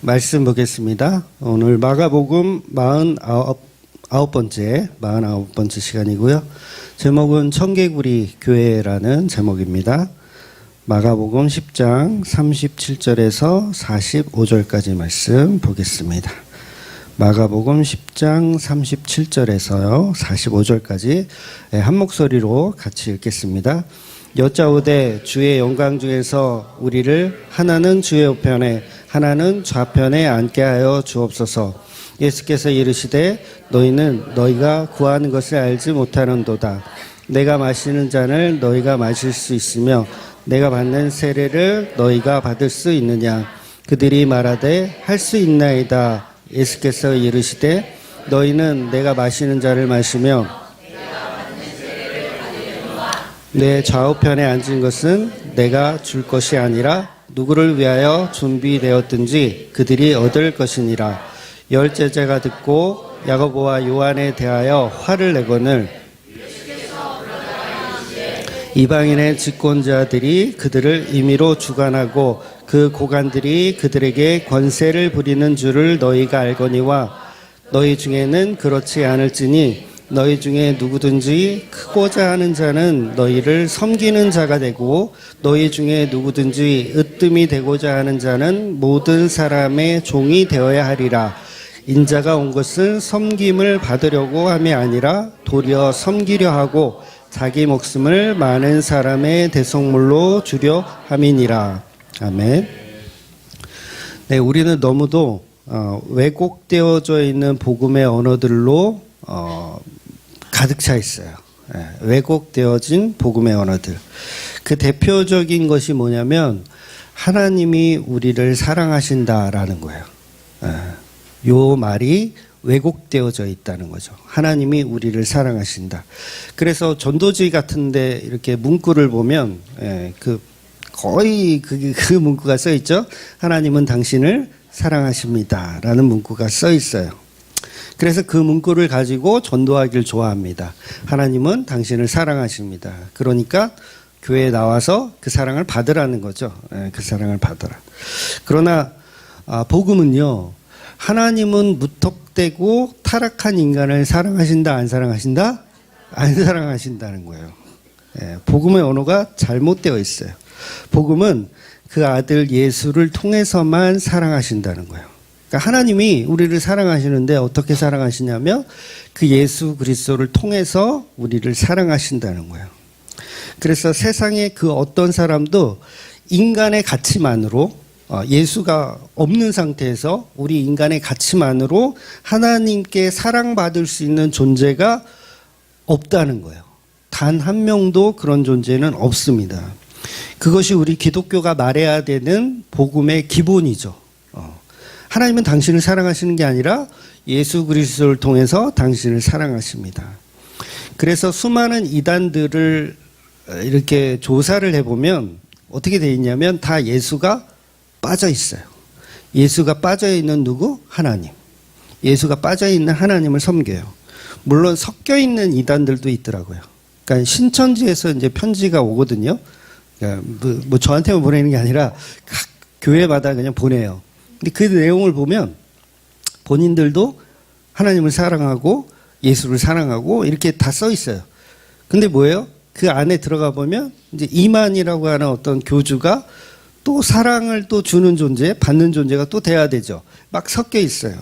말씀 보겠습니다. 오늘 마가복음 49번째 시간이고요. 제목은 청개구리 교회라는 제목입니다. 마가복음 10장 37절에서 45절까지 말씀 보겠습니다. 마가복음 10장 37절에서요 45절까지 한 목소리로 같이 읽겠습니다. 여짜오되 주의 영광 중에서 우리를 하나는 주의 우편에 하나는 좌편에 앉게 하여 주옵소서. 예수께서 이르시되 너희는 너희가 구하는 것을 알지 못하는도다. 내가 마시는 잔을 너희가 마실 수 있으며 내가 받는 세례를 너희가 받을 수 있느냐. 그들이 말하되 할 수 있나이다. 예수께서 이르시되 너희는 내가 마시는 잔을 마시며 내 좌우편에 앉은 것은 내가 줄 것이 아니라 누구를 위하여 준비되었든지 그들이 얻을 것이니라. 열 제자가 듣고 야고보와 요한에 대하여 화를 내거늘 이방인의 집권자들이 그들을 임의로 주관하고 그 고관들이 그들에게 권세를 부리는 줄을 너희가 알거니와 너희 중에는 그렇지 않을지니 너희 중에 누구든지 크고자 하는 자는 너희를 섬기는 자가 되고 너희 중에 누구든지 으뜸이 되고자 하는 자는 모든 사람의 종이 되어야 하리라. 인자가 온 것은 섬김을 받으려고 함이 아니라 도리어 섬기려 하고 자기 목숨을 많은 사람의 대속물로 주려 함이니라. 아멘. 우리는 너무도 왜곡되어져 있는 복음의 언어들로 가득 차 있어요. 왜곡되어진 복음의 언어들. 그 대표적인 것이 뭐냐면 하나님이 우리를 사랑하신다라는 거예요. 요 말이 왜곡되어져 있다는 거죠. 하나님이 우리를 사랑하신다. 그래서 전도지 같은데 이렇게 문구를 보면 거의 그 문구가 써 있죠. 하나님은 당신을 사랑하십니다라는 문구가 써 있어요. 그래서 그 문구를 가지고 전도하기를 좋아합니다. 하나님은 당신을 사랑하십니다. 그러니까 교회에 나와서 그 사랑을 받으라는 거죠. 그 사랑을 받아라. 그러나 복음은요. 하나님은 무턱대고 타락한 인간을 사랑하신다, 안 사랑하신다? 안 사랑하신다는 거예요. 복음의 언어가 잘못되어 있어요. 복음은 그 아들 예수를 통해서만 사랑하신다는 거예요. 그러니까 하나님이 우리를 사랑하시는데 어떻게 사랑하시냐면 그 예수 그리스도를 통해서 우리를 사랑하신다는 거예요. 그래서 세상의 그 어떤 사람도 인간의 가치만으로 예수가 없는 상태에서 우리 인간의 가치만으로 하나님께 사랑받을 수 있는 존재가 없다는 거예요. 단 한 명도 그런 존재는 없습니다. 그것이 우리 기독교가 말해야 되는 복음의 기본이죠. 하나님은 당신을 사랑하시는 게 아니라 예수 그리스도를 통해서 당신을 사랑하십니다. 그래서 수많은 이단들을 이렇게 조사를 해보면 어떻게 되어 있냐면 다 예수가 빠져 있어요. 예수가 빠져 있는 누구? 하나님. 예수가 빠져 있는 하나님을 섬겨요. 물론 섞여 있는 이단들도 있더라고요. 그러니까 신천지에서 이제 편지가 오거든요. 그러니까 뭐 저한테만 보내는 게 아니라 각 교회마다 그냥 보내요. 근데 그 내용을 보면 본인들도 하나님을 사랑하고 예수를 사랑하고 이렇게 다 써 있어요. 근데 뭐예요? 그 안에 들어가 보면 이제 이만이라고 하는 어떤 교주가 또 사랑을 또 주는 존재, 받는 존재가 또 돼야 되죠. 막 섞여 있어요.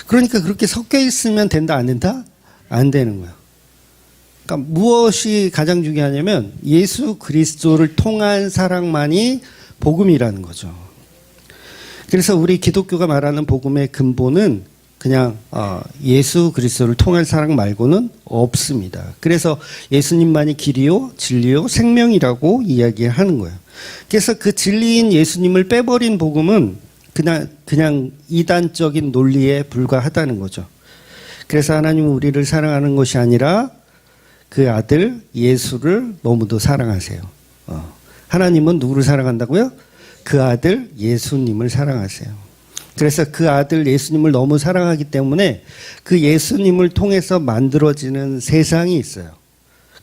그러니까 그렇게 섞여 있으면 된다, 안 된다? 안 되는 거예요. 그러니까 무엇이 가장 중요하냐면 예수 그리스도를 통한 사랑만이 복음이라는 거죠. 그래서 우리 기독교가 말하는 복음의 근본은 그냥 예수 그리스도를 통한 사랑 말고는 없습니다. 그래서 예수님만이 길이요 진리요 생명이라고 이야기하는 거예요. 그래서 그 진리인 예수님을 빼버린 복음은 그냥 이단적인 논리에 불과하다는 거죠. 그래서 하나님은 우리를 사랑하는 것이 아니라 그 아들 예수를 너무도 사랑하세요. 하나님은 누구를 사랑한다고요? 그 아들 예수님을 사랑하세요. 그래서 그 아들 예수님을 너무 사랑하기 때문에 그 예수님을 통해서 만들어지는 세상이 있어요.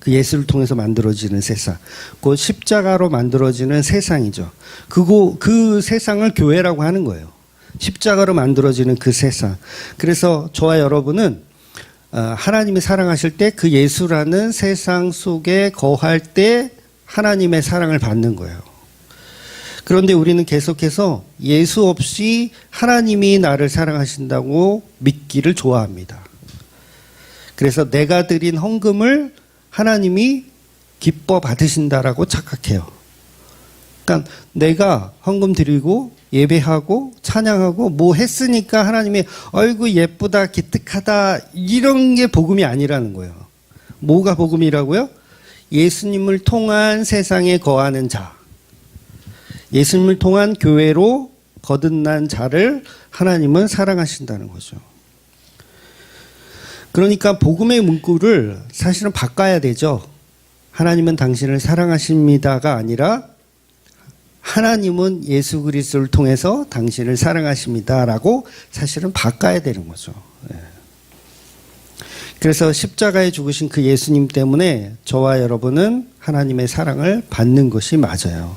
그 예수를 통해서 만들어지는 세상, 그 십자가로 만들어지는 세상이죠. 그 세상을 교회라고 하는 거예요. 십자가로 만들어지는 그 세상. 그래서 저와 여러분은 하나님이 사랑하실 때 그 예수라는 세상 속에 거할 때 하나님의 사랑을 받는 거예요. 그런데 우리는 계속해서 예수 없이 하나님이 나를 사랑하신다고 믿기를 좋아합니다. 그래서 내가 드린 헌금을 하나님이 기뻐 받으신다라고 착각해요. 그러니까 내가 헌금 드리고 예배하고 찬양하고 뭐 했으니까 하나님이 아이고 예쁘다 기특하다 이런 게 복음이 아니라는 거예요. 뭐가 복음이라고요? 예수님을 통한 세상에 거하는 자, 예수님을 통한 교회로 거듭난 자를 하나님은 사랑하신다는 거죠. 그러니까 복음의 문구를 사실은 바꿔야 되죠. 하나님은 당신을 사랑하십니다가 아니라 하나님은 예수 그리스도를 통해서 당신을 사랑하십니다라고 사실은 바꿔야 되는 거죠. 그래서 십자가에 죽으신 그 예수님 때문에 저와 여러분은 하나님의 사랑을 받는 것이 맞아요.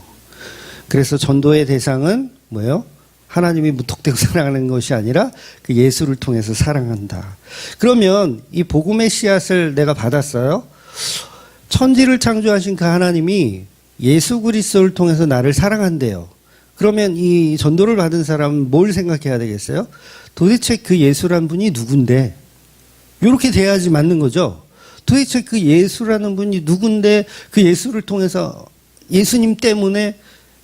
그래서 전도의 대상은 뭐예요? 하나님이 무턱대고 사랑하는 것이 아니라 그 예수를 통해서 사랑한다. 그러면 이 복음의 씨앗을 내가 받았어요. 천지를 창조하신 그 하나님이 예수 그리스도를 통해서 나를 사랑한대요. 그러면 이 전도를 받은 사람은 뭘 생각해야 되겠어요? 도대체 그 예수란 분이 누군데? 이렇게 돼야지 맞는 거죠. 도대체 그 예수라는 분이 누군데 그 예수를 통해서 예수님 때문에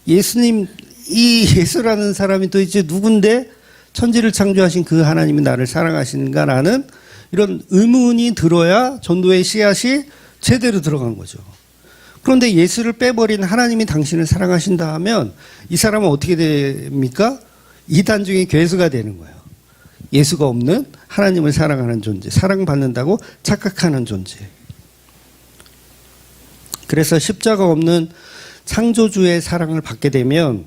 이 예수라는 사람이 도대체 누군데 천지를 창조하신 그 하나님이 나를 사랑하시는가라는 이런 의문이 들어야 전도의 씨앗이 제대로 들어간 거죠. 그런데 예수를 빼버린 하나님이 당신을 사랑하신다 하면 이 사람은 어떻게 됩니까? 이단 중에 괴수가 되는 거예요. 예수가 없는 하나님을 사랑하는 존재, 사랑받는다고 착각하는 존재. 그래서 십자가 없는 창조주의 사랑을 받게 되면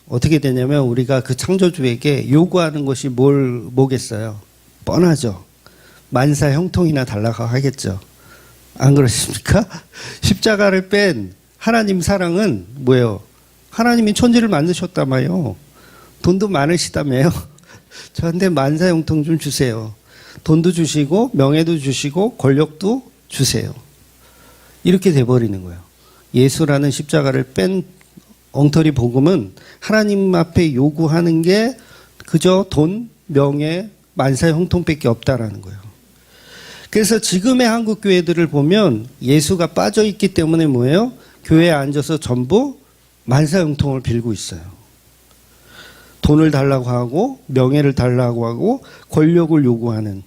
어떻게 되냐면 우리가 그 창조주에게 요구하는 것이 뭐겠어요? 뻔하죠. 만사 형통이나 달라고 하겠죠. 안 그러십니까? 십자가를 뺀 하나님 사랑은 뭐예요? 하나님이 천지를 만드셨다며요. 돈도 많으시다며요. 저한테 만사 형통 좀 주세요. 돈도 주시고 명예도 주시고 권력도 주세요. 이렇게 돼버리는 거예요. 예수라는 십자가를 뺀 엉터리 복음은 하나님 앞에 요구하는 게 그저 돈, 명예, 만사 형통밖에 없다라는 거예요. 그래서 지금의 한국 교회들을 보면 예수가 빠져 있기 때문에 뭐예요? 교회에 앉아서 전부 만사 형통을 빌고 있어요. 돈을 달라고 하고 명예를 달라고 하고 권력을 요구하는.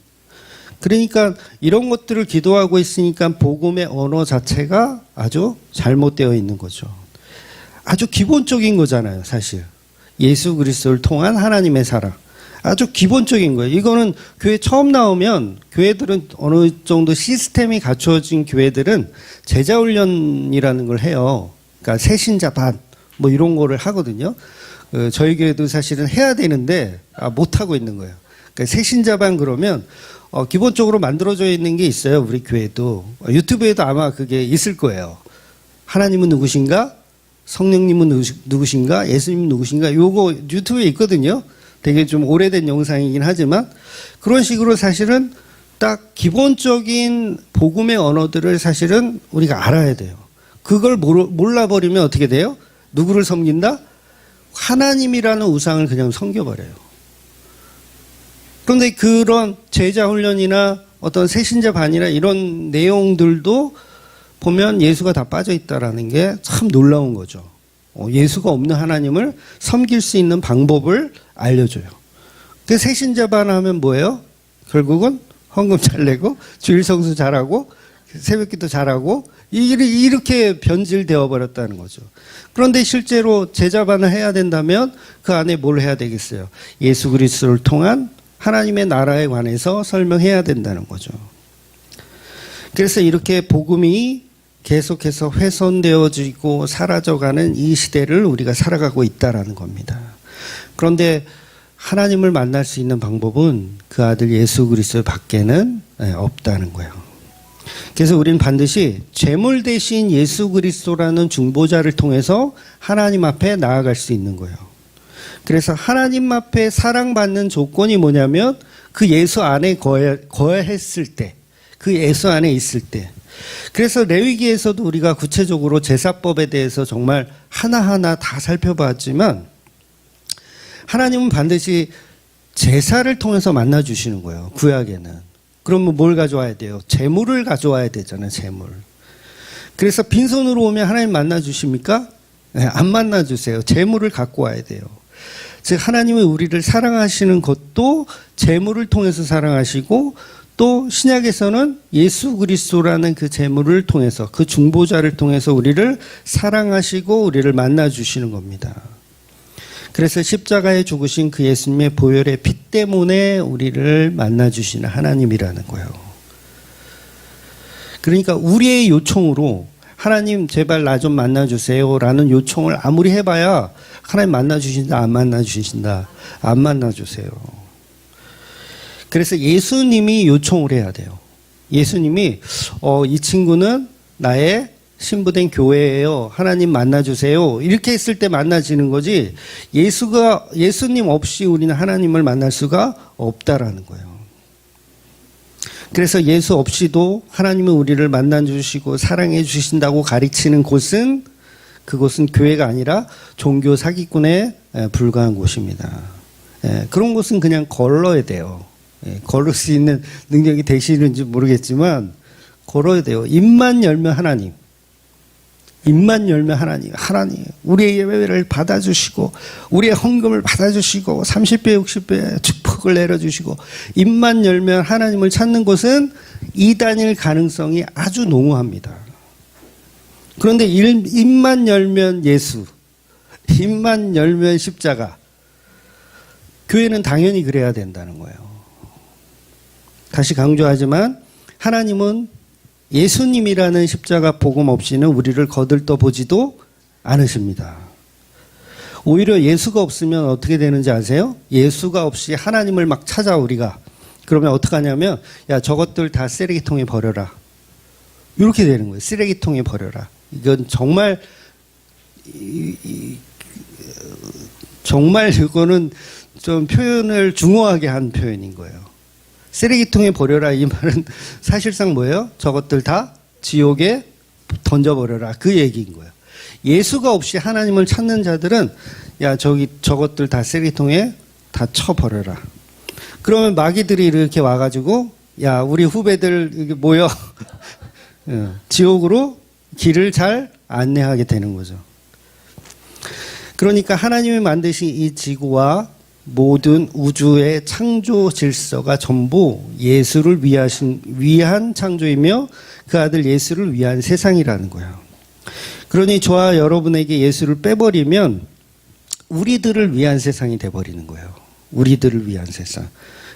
그러니까 이런 것들을 기도하고 있으니까 복음의 언어 자체가 아주 잘못되어 있는 거죠. 아주 기본적인 거잖아요, 사실. 예수 그리스도를 통한 하나님의 사랑. 아주 기본적인 거예요. 이거는 교회 처음 나오면 교회들은 어느 정도 시스템이 갖춰진 교회들은 제자훈련이라는 걸 해요. 그러니까 새신자 반 뭐 이런 거를 하거든요. 저희 교회도 사실은 해야 되는데 못하고 있는 거예요. 그러니까 새신자 반 그러면 기본적으로 만들어져 있는 게 있어요. 우리 교회도. 유튜브에도 아마 그게 있을 거예요. 하나님은 누구신가? 성령님은 누구신가? 예수님은 누구신가? 요거 유튜브에 있거든요. 되게 좀 오래된 영상이긴 하지만 그런 식으로 사실은 딱 기본적인 복음의 언어들을 사실은 우리가 알아야 돼요. 그걸 몰라버리면 어떻게 돼요? 누구를 섬긴다? 하나님이라는 우상을 그냥 섬겨버려요. 그런데 그런 제자 훈련이나 어떤 새신자 반이나 이런 내용들도 보면 예수가 다 빠져 있다라는 게 참 놀라운 거죠. 예수가 없는 하나님을 섬길 수 있는 방법을 알려줘요. 그 새신자 반 하면 뭐예요? 결국은 헌금 잘 내고 주일 성수 잘하고 새벽기도 잘하고 이렇게 변질되어 버렸다는 거죠. 그런데 실제로 제자반을 해야 된다면 그 안에 뭘 해야 되겠어요? 예수 그리스도를 통한 하나님의 나라에 관해서 설명해야 된다는 거죠. 그래서 이렇게 복음이 계속해서 훼손되어지고 사라져가는 이 시대를 우리가 살아가고 있다라는 겁니다. 그런데 하나님을 만날 수 있는 방법은 그 아들 예수 그리스도 밖에는 없다는 거예요. 그래서 우리는 반드시 제물 대신 예수 그리스도라는 중보자를 통해서 하나님 앞에 나아갈 수 있는 거예요. 그래서 하나님 앞에 사랑받는 조건이 뭐냐면 그 예수 안에 거했을 때, 그 예수 안에 있을 때. 그래서 레위기에서도 우리가 구체적으로 제사법에 대해서 정말 하나하나 다 살펴봤지만 하나님은 반드시 제사를 통해서 만나주시는 거예요. 구약에는. 그러면 뭘 가져와야 돼요? 제물을 가져와야 되잖아요. 제물. 그래서 빈손으로 오면 하나님 만나주십니까? 네, 안 만나주세요. 제물을 갖고 와야 돼요. 즉 하나님은 우리를 사랑하시는 것도 제물을 통해서 사랑하시고 또 신약에서는 예수 그리스도라는 그 제물을 통해서 그 중보자를 통해서 우리를 사랑하시고 우리를 만나주시는 겁니다. 그래서 십자가에 죽으신 그 예수님의 보혈의 피 때문에 우리를 만나주시는 하나님이라는 거예요. 그러니까 우리의 요청으로 하나님 제발 나 좀 만나주세요 라는 요청을 아무리 해봐야 하나님 만나주신다 안 만나주신다 안 만나주세요. 그래서 예수님이 요청을 해야 돼요. 예수님이 이 친구는 나의 신부된 교회예요. 하나님 만나주세요. 이렇게 했을 때 만나지는 거지 예수님 없이 우리는 하나님을 만날 수가 없다라는 거예요. 그래서 예수 없이도 하나님은 우리를 만나주시고 사랑해 주신다고 가르치는 곳은 그곳은 교회가 아니라 종교 사기꾼에 불과한 곳입니다. 그런 곳은 그냥 걸러야 돼요. 걸을 수 있는 능력이 되시는지 모르겠지만 걸어야 돼요. 입만 열면 하나님. 입만 열면 하나님, 우리의 예배를 받아주시고 우리의 헌금을 받아주시고 30배, 60배 축복을 내려주시고 입만 열면 하나님을 찾는 곳은 이단일 가능성이 아주 농후합니다. 그런데 입만 열면 예수, 입만 열면 십자가, 교회는 당연히 그래야 된다는 거예요. 다시 강조하지만 하나님은 예수님이라는 십자가 복음 없이는 우리를 거들떠 보지도 않으십니다. 오히려 예수가 없으면 어떻게 되는지 아세요? 예수가 없이 하나님을 막 찾아 우리가. 그러면 어떻게 하냐면 야 저것들 다 쓰레기통에 버려라. 이렇게 되는 거예요. 쓰레기통에 버려라. 이건 정말 정말 이거는 좀 표현을 중후하게 한 표현인 거예요. 쓰레기통에 버려라 이 말은 사실상 뭐예요? 저것들 다 지옥에 던져버려라 그 얘기인 거예요. 예수가 없이 하나님을 찾는 자들은 야 저것들 다 쓰레기통에 다 쳐버려라. 그러면 마귀들이 이렇게 와가지고 야 우리 후배들 여기 모여 지옥으로 길을 잘 안내하게 되는 거죠. 그러니까 하나님이 만드신 이 지구와 모든 우주의 창조 질서가 전부 예수를 위한 창조이며 그 아들 예수를 위한 세상이라는 거예요. 그러니 저와 여러분에게 예수를 빼버리면 우리들을 위한 세상이 돼버리는 거예요. 우리들을 위한 세상.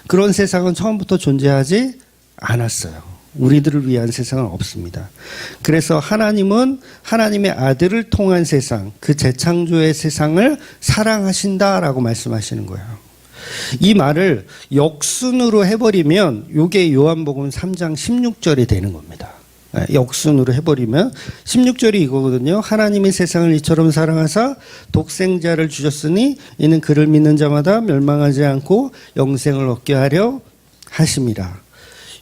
그런 세상은 처음부터 존재하지 않았어요. 우리들을 위한 세상은 없습니다. 그래서 하나님은 하나님의 아들을 통한 세상, 그 재창조의 세상을 사랑하신다라고 말씀하시는 거예요. 이 말을 역순으로 해버리면 이게 요한복음 3장 16절이 되는 겁니다. 역순으로 해버리면 16절이 이거거든요. 하나님이 세상을 이처럼 사랑하사 독생자를 주셨으니 이는 그를 믿는 자마다 멸망하지 않고 영생을 얻게 하려 하심이라.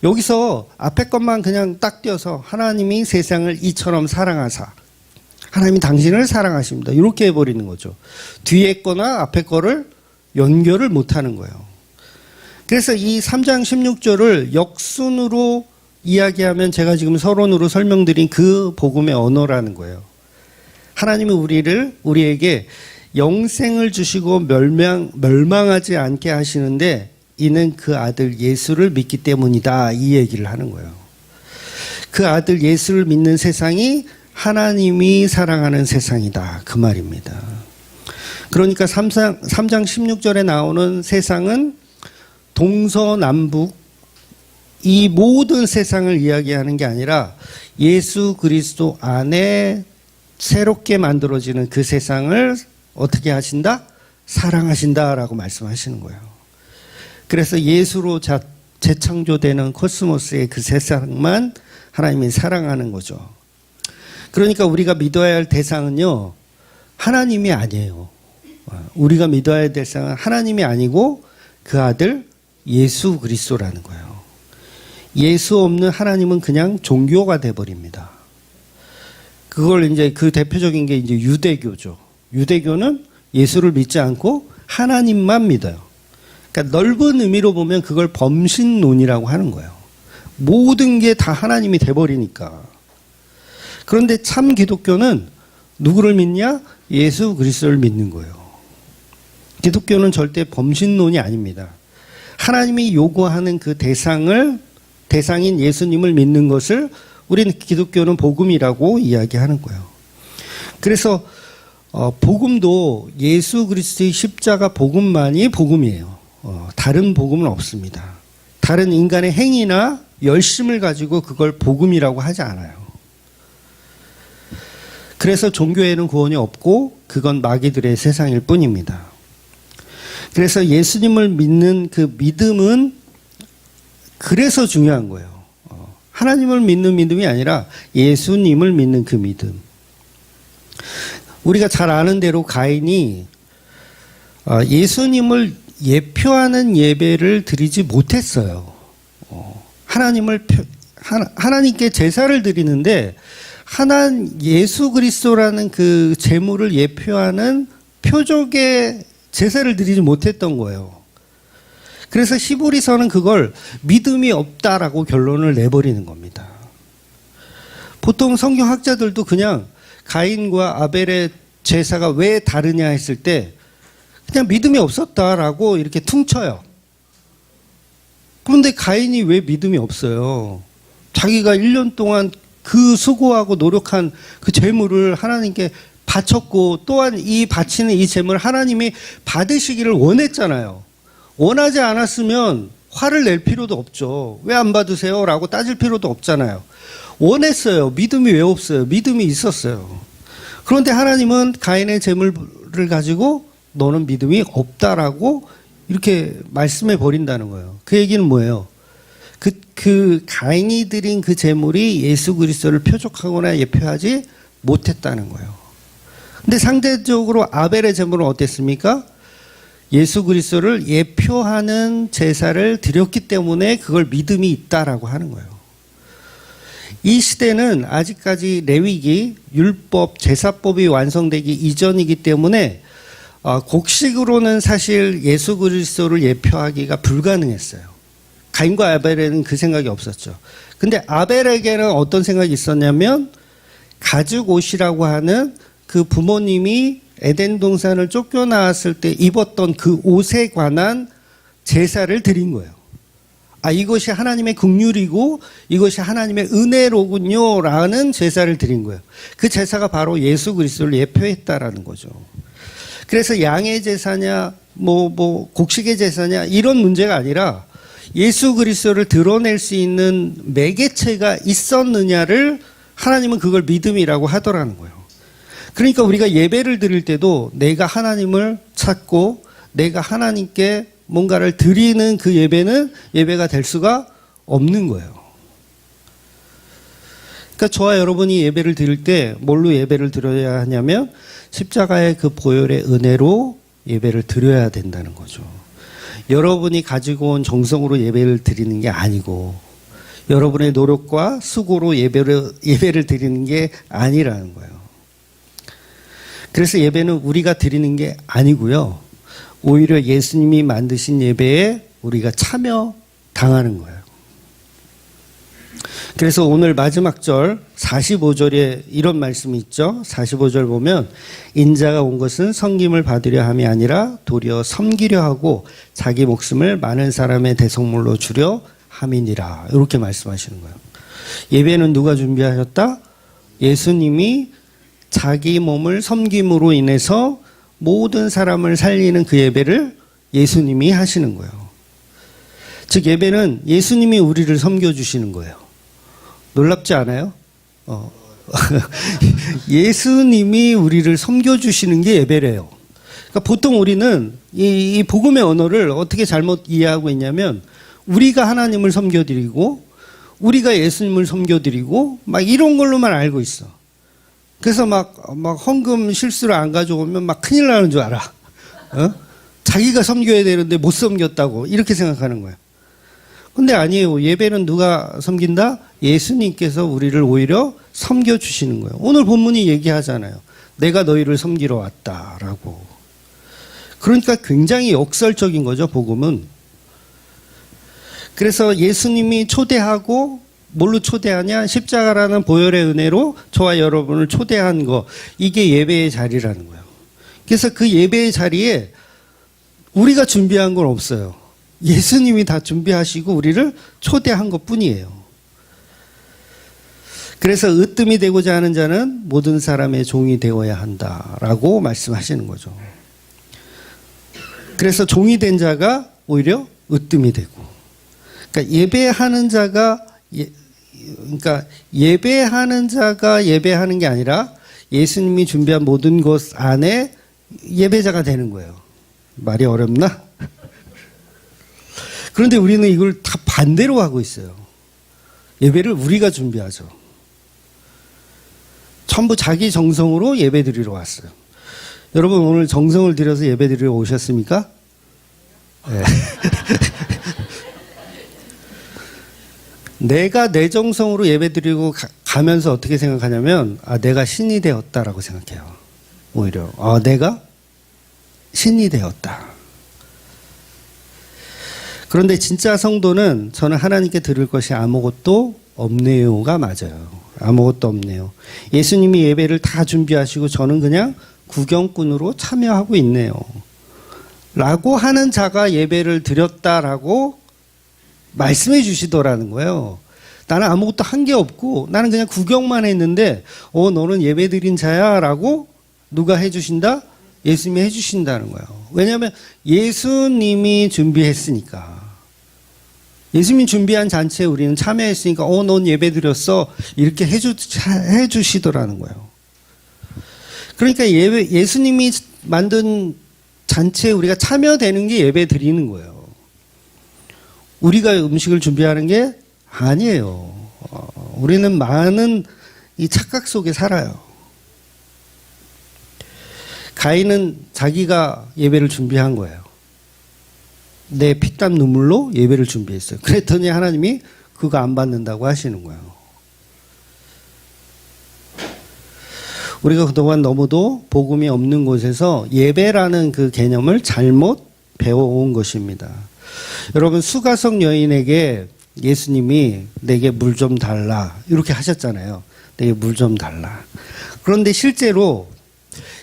여기서 앞에 것만 그냥 딱 띄어서 하나님이 세상을 이처럼 사랑하사 하나님이 당신을 사랑하십니다. 이렇게 해버리는 거죠. 뒤에 거나 앞에 거를 연결을 못하는 거예요. 그래서 이 3장 16절을 역순으로 이야기하면 제가 지금 서론으로 설명드린 그 복음의 언어라는 거예요. 하나님은 우리에게 영생을 주시고 멸망하지 않게 하시는데 이는 그 아들 예수를 믿기 때문이다. 이 얘기를 하는 거예요. 그 아들 예수를 믿는 세상이 하나님이 사랑하는 세상이다. 그 말입니다. 그러니까 3장 16절에 나오는 세상은 동서남북 이 모든 세상을 이야기하는 게 아니라 예수 그리스도 안에 새롭게 만들어지는 그 세상을 어떻게 하신다? 사랑하신다라고 말씀하시는 거예요. 그래서 예수로 재창조되는 코스모스의 그 세상만 하나님이 사랑하는 거죠. 그러니까 우리가 믿어야 할 대상은요, 하나님이 아니에요. 우리가 믿어야 할 대상은 하나님이 아니고 그 아들 예수 그리스도라는 거예요. 예수 없는 하나님은 그냥 종교가 돼버립니다. 그걸 이제 그 대표적인 게 이제 유대교죠. 유대교는 예수를 믿지 않고 하나님만 믿어요. 그러니까 넓은 의미로 보면 그걸 범신론이라고 하는 거예요. 모든 게 다 하나님이 돼버리니까. 그런데 참 기독교는 누구를 믿냐? 예수 그리스도를 믿는 거예요. 기독교는 절대 범신론이 아닙니다. 하나님이 요구하는 그 대상인 예수님을 믿는 것을 우리는 기독교는 복음이라고 이야기하는 거예요. 그래서 복음도 예수 그리스도의 십자가 복음만이 복음이에요. 다른 복음은 없습니다. 다른 인간의 행위나 열심을 가지고 그걸 복음이라고 하지 않아요. 그래서 종교에는 구원이 없고 그건 마귀들의 세상일 뿐입니다. 그래서 예수님을 믿는 그 믿음은 그래서 중요한 거예요. 하나님을 믿는 믿음이 아니라 예수님을 믿는 그 믿음. 우리가 잘 아는 대로 가인이 예수님을 예표하는 예배를 드리지 못했어요. 하나님께 제사를 드리는데 예수 그리스도라는 그 제물을 예표하는 표적의 제사를 드리지 못했던 거예요. 그래서 히브리서는 그걸 믿음이 없다라고 결론을 내버리는 겁니다. 보통 성경학자들도 그냥 가인과 아벨의 제사가 왜 다르냐 했을 때 그냥 믿음이 없었다라고 이렇게 퉁쳐요. 그런데 가인이 왜 믿음이 없어요? 자기가 1년 동안 그 수고하고 노력한 그 제물을 하나님께 바쳤고 또한 이 바치는 이 제물을 하나님이 받으시기를 원했잖아요. 원하지 않았으면 화를 낼 필요도 없죠. 왜 안 받으세요? 라고 따질 필요도 없잖아요. 원했어요. 믿음이 왜 없어요? 믿음이 있었어요. 그런데 하나님은 가인의 제물을 가지고 너는 믿음이 없다라고 이렇게 말씀해 버린다는 거예요. 그 얘기는 뭐예요? 그 가인이 드린 그 제물이 예수 그리스도를 표적하거나 예표하지 못했다는 거예요. 근데 상대적으로 아벨의 제물은 어땠습니까? 예수 그리스도를 예표하는 제사를 드렸기 때문에 그걸 믿음이 있다라고 하는 거예요. 이 시대는 아직까지 레위기, 율법, 제사법이 완성되기 이전이기 때문에 곡식으로는 사실 예수 그리스도를 예표하기가 불가능했어요. 가인과 아벨에는 그 생각이 없었죠. 근데 아벨에게는 어떤 생각이 있었냐면 가죽 옷이라고 하는 그 부모님이 에덴 동산을 쫓겨나왔을 때 입었던 그 옷에 관한 제사를 드린 거예요. 이것이 하나님의 긍휼이고 이것이 하나님의 은혜로군요 라는 제사를 드린 거예요. 그 제사가 바로 예수 그리스도를 예표했다라는 거죠. 그래서 양의 제사냐 곡식의 제사냐 이런 문제가 아니라 예수 그리스도를 드러낼 수 있는 매개체가 있었느냐를 하나님은 그걸 믿음이라고 하더라는 거예요. 그러니까 우리가 예배를 드릴 때도 내가 하나님을 찾고 내가 하나님께 뭔가를 드리는 그 예배는 예배가 될 수가 없는 거예요. 그러니까 저와 여러분이 예배를 드릴 때 뭘로 예배를 드려야 하냐면 십자가의 그 보혈의 은혜로 예배를 드려야 된다는 거죠. 여러분이 가지고 온 정성으로 예배를 드리는 게 아니고 여러분의 노력과 수고로 예배를 드리는 게 아니라는 거예요. 그래서 예배는 우리가 드리는 게 아니고요. 오히려 예수님이 만드신 예배에 우리가 참여당하는 거예요. 그래서 오늘 마지막 절 45절에 이런 말씀이 있죠. 45절 보면 인자가 온 것은 섬김을 받으려 함이 아니라 도리어 섬기려 하고 자기 목숨을 많은 사람의 대속물로 주려 함이니라. 이렇게 말씀하시는 거예요. 예배는 누가 준비하셨다? 예수님이 자기 몸을 섬김으로 인해서 모든 사람을 살리는 그 예배를 예수님이 하시는 거예요. 즉 예배는 예수님이 우리를 섬겨주시는 거예요. 놀랍지 않아요? 예수님이 우리를 섬겨주시는 게 예배래요. 그러니까 보통 우리는 이 복음의 언어를 어떻게 잘못 이해하고 있냐면 우리가 하나님을 섬겨드리고 우리가 예수님을 섬겨드리고 막 이런 걸로만 알고 있어. 그래서 막 헌금 실수를 안 가져오면 막 큰일 나는 줄 알아. 어? 자기가 섬겨야 되는데 못 섬겼다고 이렇게 생각하는 거야. 근데 아니에요. 예배는 누가 섬긴다? 예수님께서 우리를 오히려 섬겨주시는 거예요. 오늘 본문이 얘기하잖아요. 내가 너희를 섬기러 왔다라고. 그러니까 굉장히 역설적인 거죠, 복음은. 그래서 예수님이 초대하고 뭘로 초대하냐? 십자가라는 보혈의 은혜로 저와 여러분을 초대한 거. 이게 예배의 자리라는 거예요. 그래서 그 예배의 자리에 우리가 준비한 건 없어요. 예수님이 다 준비하시고 우리를 초대한 것 뿐이에요. 그래서 으뜸이 되고자 하는 자는 모든 사람의 종이 되어야 한다라고 말씀하시는 거죠. 그래서 종이 된 자가 오히려 으뜸이 되고, 그러니까 예배하는 자가 예배하는 게 아니라 예수님이 준비한 모든 것 안에 예배자가 되는 거예요. 말이 어렵나? 그런데 우리는 이걸 다 반대로 하고 있어요. 예배를 우리가 준비하죠. 전부 자기 정성으로 예배 드리러 왔어요. 여러분 오늘 정성을 들여서 예배 드리러 오셨습니까? 네. 내가 내 정성으로 예배 드리고 가면서 어떻게 생각하냐면, 내가 신이 되었다라고 생각해요. 오히려 내가 신이 되었다. 그런데 진짜 성도는 저는 하나님께 드릴 것이 아무것도 없네요가 맞아요. 아무것도 없네요. 예수님이 예배를 다 준비하시고 저는 그냥 구경꾼으로 참여하고 있네요. 라고 하는 자가 예배를 드렸다라고 말씀해 주시더라는 거예요. 나는 아무것도 한 게 없고 나는 그냥 구경만 했는데 너는 예배 드린 자야 라고 누가 해주신다? 예수님이 해주신다는 거예요. 왜냐하면 예수님이 준비했으니까. 예수님이 준비한 잔치에 우리는 참여했으니까 넌 예배 드렸어 이렇게 해주시더라는 거예요. 그러니까 예수님이 만든 잔치에 우리가 참여되는 게 예배 드리는 거예요. 우리가 음식을 준비하는 게 아니에요. 우리는 많은 이 착각 속에 살아요. 가인은 자기가 예배를 준비한 거예요. 내 피땀 눈물로 예배를 준비했어요. 그랬더니 하나님이 그거 안 받는다고 하시는 거예요. 우리가 그동안 너무도 복음이 없는 곳에서 예배라는 그 개념을 잘못 배워온 것입니다. 여러분 수가성 여인에게 예수님이 내게 물 좀 달라 이렇게 하셨잖아요. 내게 물 좀 달라. 그런데 실제로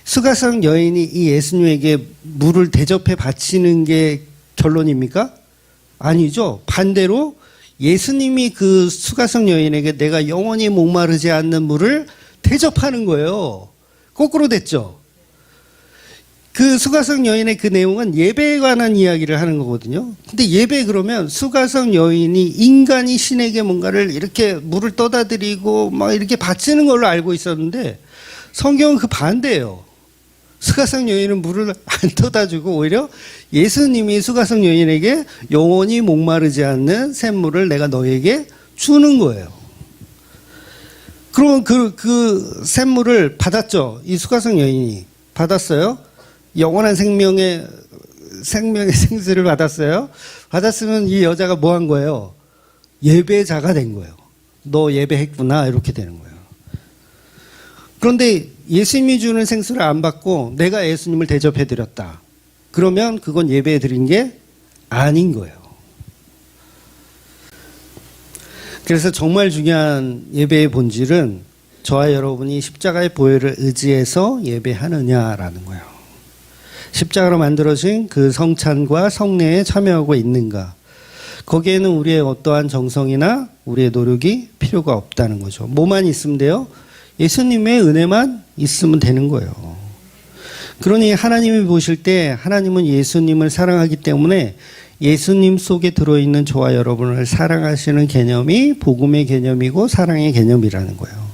수가성 여인이 이 예수님에게 물을 대접해 바치는 게 결론입니까? 아니죠. 반대로 예수님이 그 수가성 여인에게 내가 영원히 목마르지 않는 물을 대접하는 거예요. 거꾸로 됐죠. 그 수가성 여인의 그 내용은 예배에 관한 이야기를 하는 거거든요. 근데 예배 그러면 수가성 여인이 인간이 신에게 뭔가를 이렇게 물을 떠다 드리고 막 이렇게 바치는 걸로 알고 있었는데 성경은 그 반대예요. 수가성 여인은 물을 안 떠다 주고 오히려 예수님이 수가성 여인에게 영원히 목마르지 않는 샘물을 내가 너에게 주는 거예요. 그러면 그 샘물을 받았죠. 이 수가성 여인이 받았어요. 영원한 생명의 생수를 받았어요. 받았으면 이 여자가 뭐 한 거예요? 예배자가 된 거예요. 너 예배했구나 이렇게 되는 거예요. 그런데 예수님이 주는 생수를 안 받고 내가 예수님을 대접해 드렸다. 그러면 그건 예배해 드린 게 아닌 거예요. 그래서 정말 중요한 예배의 본질은 저와 여러분이 십자가의 보혈을 의지해서 예배하느냐라는 거예요. 십자가로 만들어진 그 성찬과 성례에 참여하고 있는가. 거기에는 우리의 어떠한 정성이나 우리의 노력이 필요가 없다는 거죠. 뭐만 있으면 돼요? 예수님의 은혜만 있으면 되는 거예요. 그러니 하나님이 보실 때 하나님은 예수님을 사랑하기 때문에 예수님 속에 들어있는 저와 여러분을 사랑하시는 개념이 복음의 개념이고 사랑의 개념이라는 거예요.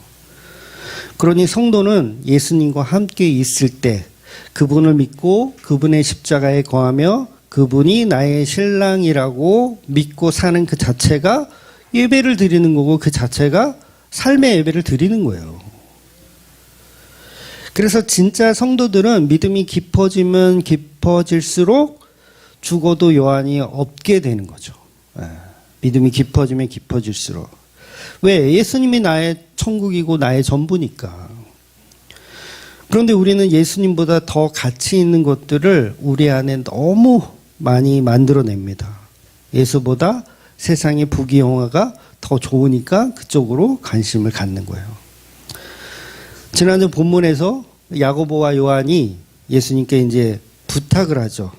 그러니 성도는 예수님과 함께 있을 때 그분을 믿고 그분의 십자가에 거하며 그분이 나의 신랑이라고 믿고 사는 그 자체가 예배를 드리는 거고 그 자체가 삶의 예배를 드리는 거예요. 그래서 진짜 성도들은 믿음이 깊어지면 깊어질수록 죽어도 요한이 없게 되는 거죠. 믿음이 깊어지면 깊어질수록. 왜? 예수님이 나의 천국이고 나의 전부니까. 그런데 우리는 예수님보다 더 가치 있는 것들을 우리 안에 너무 많이 만들어냅니다. 예수보다 세상의 부귀영화가 더 좋으니까 그쪽으로 관심을 갖는 거예요. 지난주 본문에서 야고보와 요한이 예수님께 이제 부탁을 하죠.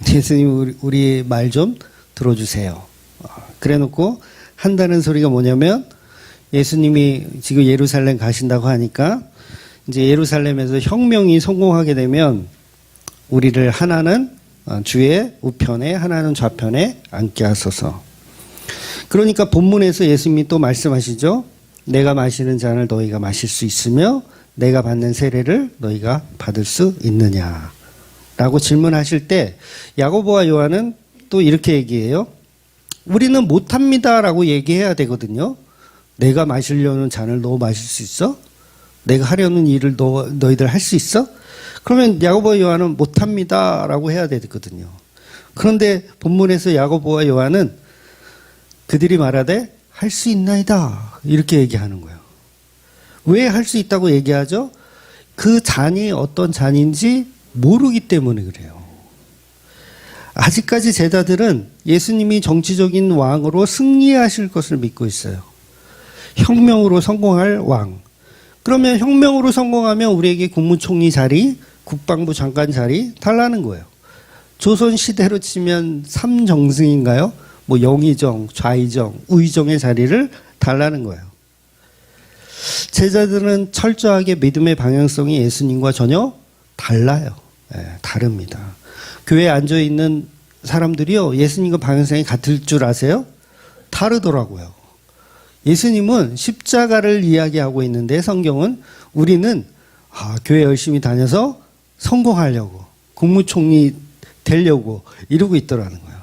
예수님 우리 말 좀 들어주세요. 그래 놓고 한다는 소리가 뭐냐면 예수님이 지금 예루살렘 가신다고 하니까 이제 예루살렘에서 혁명이 성공하게 되면 우리를 하나는 주의 우편에 하나는 좌편에 앉게 하소서. 그러니까 본문에서 예수님이 또 말씀하시죠. 내가 마시는 잔을 너희가 마실 수 있으며 내가 받는 세례를 너희가 받을 수 있느냐 라고 질문하실 때 야고보와 요한은 또 이렇게 얘기해요. 우리는 못합니다 라고 얘기해야 되거든요. 내가 마시려는 잔을 너 마실 수 있어? 내가 하려는 일을 너희들 할 수 있어? 그러면 야고보와 요한은 못합니다 라고 해야 되거든요. 그런데 본문에서 야고보와 요한은 그들이 말하되 할 수 있나이다 이렇게 얘기하는 거예요. 왜 할 수 있다고 얘기하죠? 그 잔이 어떤 잔인지 모르기 때문에 그래요. 아직까지 제자들은 예수님이 정치적인 왕으로 승리하실 것을 믿고 있어요. 혁명으로 성공할 왕. 그러면 혁명으로 성공하면 우리에게 국무총리 자리, 국방부 장관 자리 달라는 거예요. 조선 시대로 치면 삼정승인가요? 뭐 영의정, 좌의정, 우의정의 자리를 달라는 거예요. 제자들은 철저하게 믿음의 방향성이 예수님과 전혀 달라요. 다릅니다. 교회에 앉아있는 사람들이요, 예수님과 방향성이 같을 줄 아세요? 다르더라고요. 예수님은 십자가를 이야기하고 있는데 성경은 우리는 교회 열심히 다녀서 성공하려고, 국무총리 되려고 이러고 있더라는 거예요.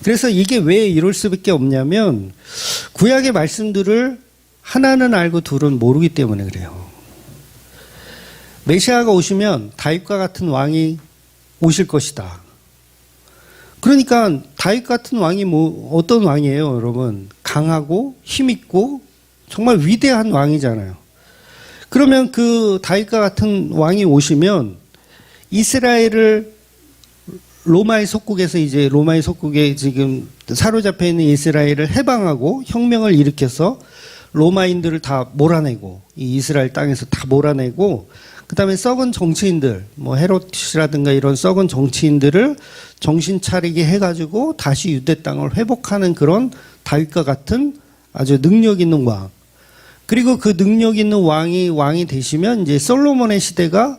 그래서 이게 왜 이럴 수밖에 없냐면 구약의 말씀들을 하나는 알고 둘은 모르기 때문에 그래요. 메시아가 오시면 다윗과 같은 왕이 오실 것이다. 그러니까 다윗 같은 왕이 어떤 왕이에요, 여러분? 강하고 힘있고 정말 위대한 왕이잖아요. 그러면 그 다윗과 같은 왕이 오시면 이스라엘을 로마의 속국에서 이제 로마의 속국에 지금 사로잡혀 있는 이스라엘을 해방하고 혁명을 일으켜서 로마인들을 다 몰아내고 이 이스라엘 땅에서 다 몰아내고 그다음에 썩은 정치인들 뭐 헤롯이라든가 이런 썩은 정치인들을 정신 차리게 해가지고 다시 유대 땅을 회복하는 그런 다윗과 같은 아주 능력 있는 왕. 그리고 그 능력 있는 왕이 되시면 이제 솔로몬의 시대가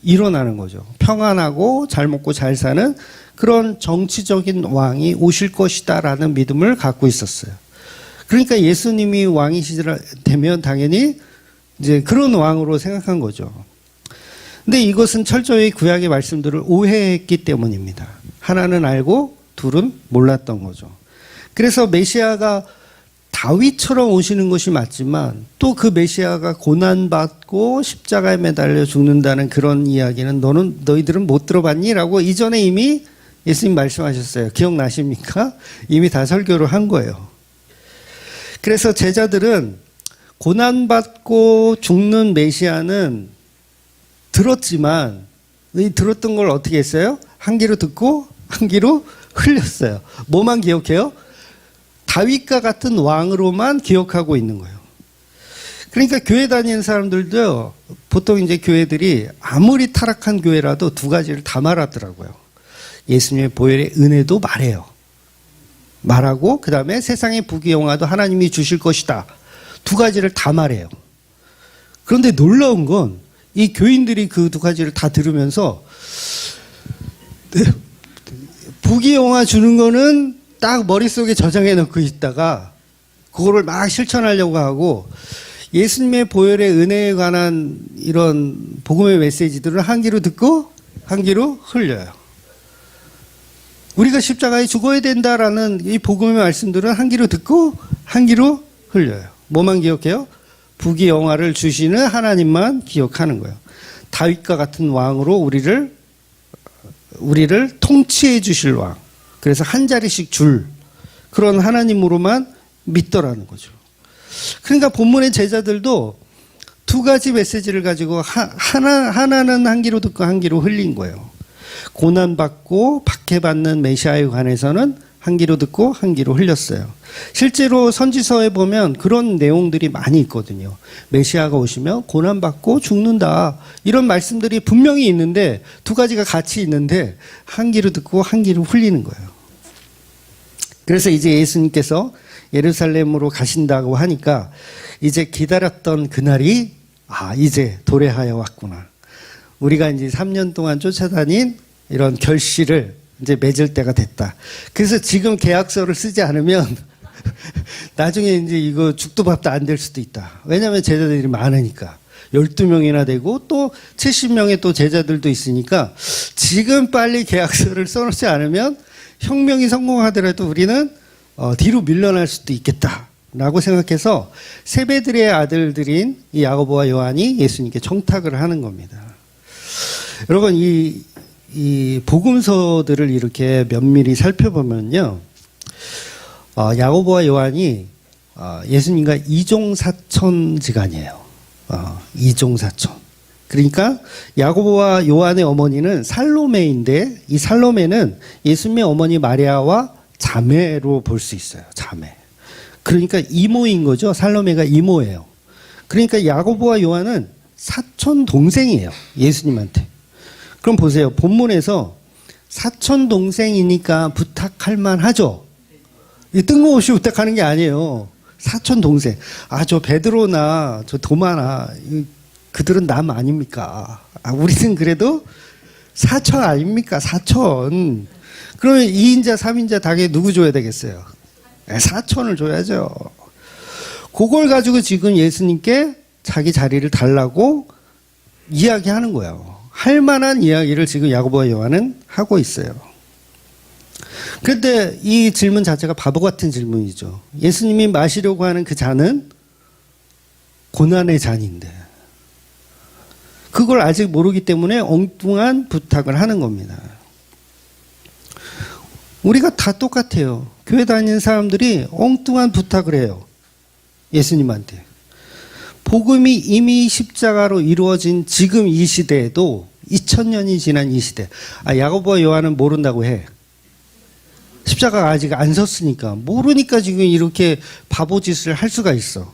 일어나는 거죠. 평안하고 잘 먹고 잘 사는 그런 정치적인 왕이 오실 것이다라는 믿음을 갖고 있었어요. 그러니까 예수님이 왕이시라 되면 당연히 이제 그런 왕으로 생각한 거죠. 근데 이것은 철저히 구약의 말씀들을 오해했기 때문입니다. 하나는 알고 둘은 몰랐던 거죠. 그래서 메시아가 다윗처럼 오시는 것이 맞지만 또 그 메시아가 고난받고 십자가에 매달려 죽는다는 그런 이야기는 너희들은 못 들어봤니? 라고 이전에 이미 예수님 말씀하셨어요. 기억나십니까? 이미 다 설교를 한 거예요. 그래서 제자들은 고난받고 죽는 메시아는 들었지만 들었던 걸 어떻게 했어요? 한 귀로 듣고 한 귀로 흘렸어요. 뭐만 기억해요? 다윗과 같은 왕으로만 기억하고 있는 거예요. 그러니까 교회 다니는 사람들도 보통 이제 교회들이 아무리 타락한 교회라도 두 가지를 다 말하더라고요. 예수님의 보혈의 은혜도 말해요. 말하고 그 다음에 세상의 부귀영화도 하나님이 주실 것이다. 두 가지를 다 말해요. 그런데 놀라운 건 이 교인들이 그 두 가지를 다 들으면서 부귀영화 주는 거는 딱 머릿속에 저장해 놓고 있다가 그거를 막 실천하려고 하고 예수님의 보혈의 은혜에 관한 이런 복음의 메시지들을 한 귀로 듣고 한 귀로 흘려요. 우리가 십자가에 죽어야 된다라는 이 복음의 말씀들은 한 귀로 듣고 한 귀로 흘려요. 뭐만 기억해요? 부귀영화를 주시는 하나님만 기억하는 거예요. 다윗과 같은 왕으로 우리를 통치해 주실 왕. 그래서 한 자리씩 줄 그런 하나님으로만 믿더라는 거죠. 그러니까 본문의 제자들도 두 가지 메시지를 가지고 하나는 한 귀로 듣고 한 귀로 흘린 거예요. 고난받고 박해받는 메시아에 관해서는 한 귀로 듣고 한 귀로 흘렸어요. 실제로 선지서에 보면 그런 내용들이 많이 있거든요. 메시아가 오시면 고난받고 죽는다. 이런 말씀들이 분명히 있는데 두 가지가 같이 있는데 한 귀로 듣고 한 귀로 흘리는 거예요. 그래서 이제 예수님께서 예루살렘으로 가신다고 하니까 이제 기다렸던 그날이 이제 도래하여 왔구나. 우리가 이제 3년 동안 쫓아다닌 이런 결실을 이제 맺을 때가 됐다. 그래서 지금 계약서를 쓰지 않으면 나중에 이제 이거 죽도 밥도 안 될 수도 있다. 왜냐하면 제자들이 많으니까. 12명이나 되고 또 70명의 또 제자들도 있으니까 지금 빨리 계약서를 써놓지 않으면 혁명이 성공하더라도 우리는 뒤로 밀려날 수도 있겠다라고 생각해서 세베드의 아들들인 이 야고보와 요한이 예수님께 청탁을 하는 겁니다. 여러분 이 복음서들을 이렇게 면밀히 살펴보면요, 야고보와 요한이 예수님과 이종사촌지간이에요. 이종사촌. 그러니까 야고보와 요한의 어머니는 살로메인데 이 살로메는 예수님의 어머니 마리아와 자매로 볼 수 있어요. 자매. 그러니까 이모인 거죠. 살로메가 이모예요. 그러니까 야고보와 요한은 사촌 동생이에요. 예수님한테. 그럼 보세요. 본문에서 사촌 동생이니까 부탁할 만하죠. 뜬금없이 부탁하는 게 아니에요. 사촌 동생. 저 베드로나 저 도마나 그들은 남 아닙니까? 우리는 그래도 사촌 아닙니까? 사촌. 그러면 2인자, 3인자 당연히 누구 줘야 되겠어요? 사촌을 줘야죠. 그걸 가지고 지금 예수님께 자기 자리를 달라고 이야기하는 거예요. 할 만한 이야기를 지금 야고보와 요한은 하고 있어요. 그런데 이 질문 자체가 바보 같은 질문이죠. 예수님이 마시려고 하는 그 잔은 고난의 잔인데 그걸 아직 모르기 때문에 엉뚱한 부탁을 하는 겁니다. 우리가 다 똑같아요. 교회 다니는 사람들이 엉뚱한 부탁을 해요. 예수님한테. 복음이 이미 십자가로 이루어진 지금 이 시대에도 2000년이 지난 이 시대. 야고보와 요한은 모른다고 해. 십자가가 아직 안 섰으니까. 모르니까 지금 이렇게 바보짓을 할 수가 있어.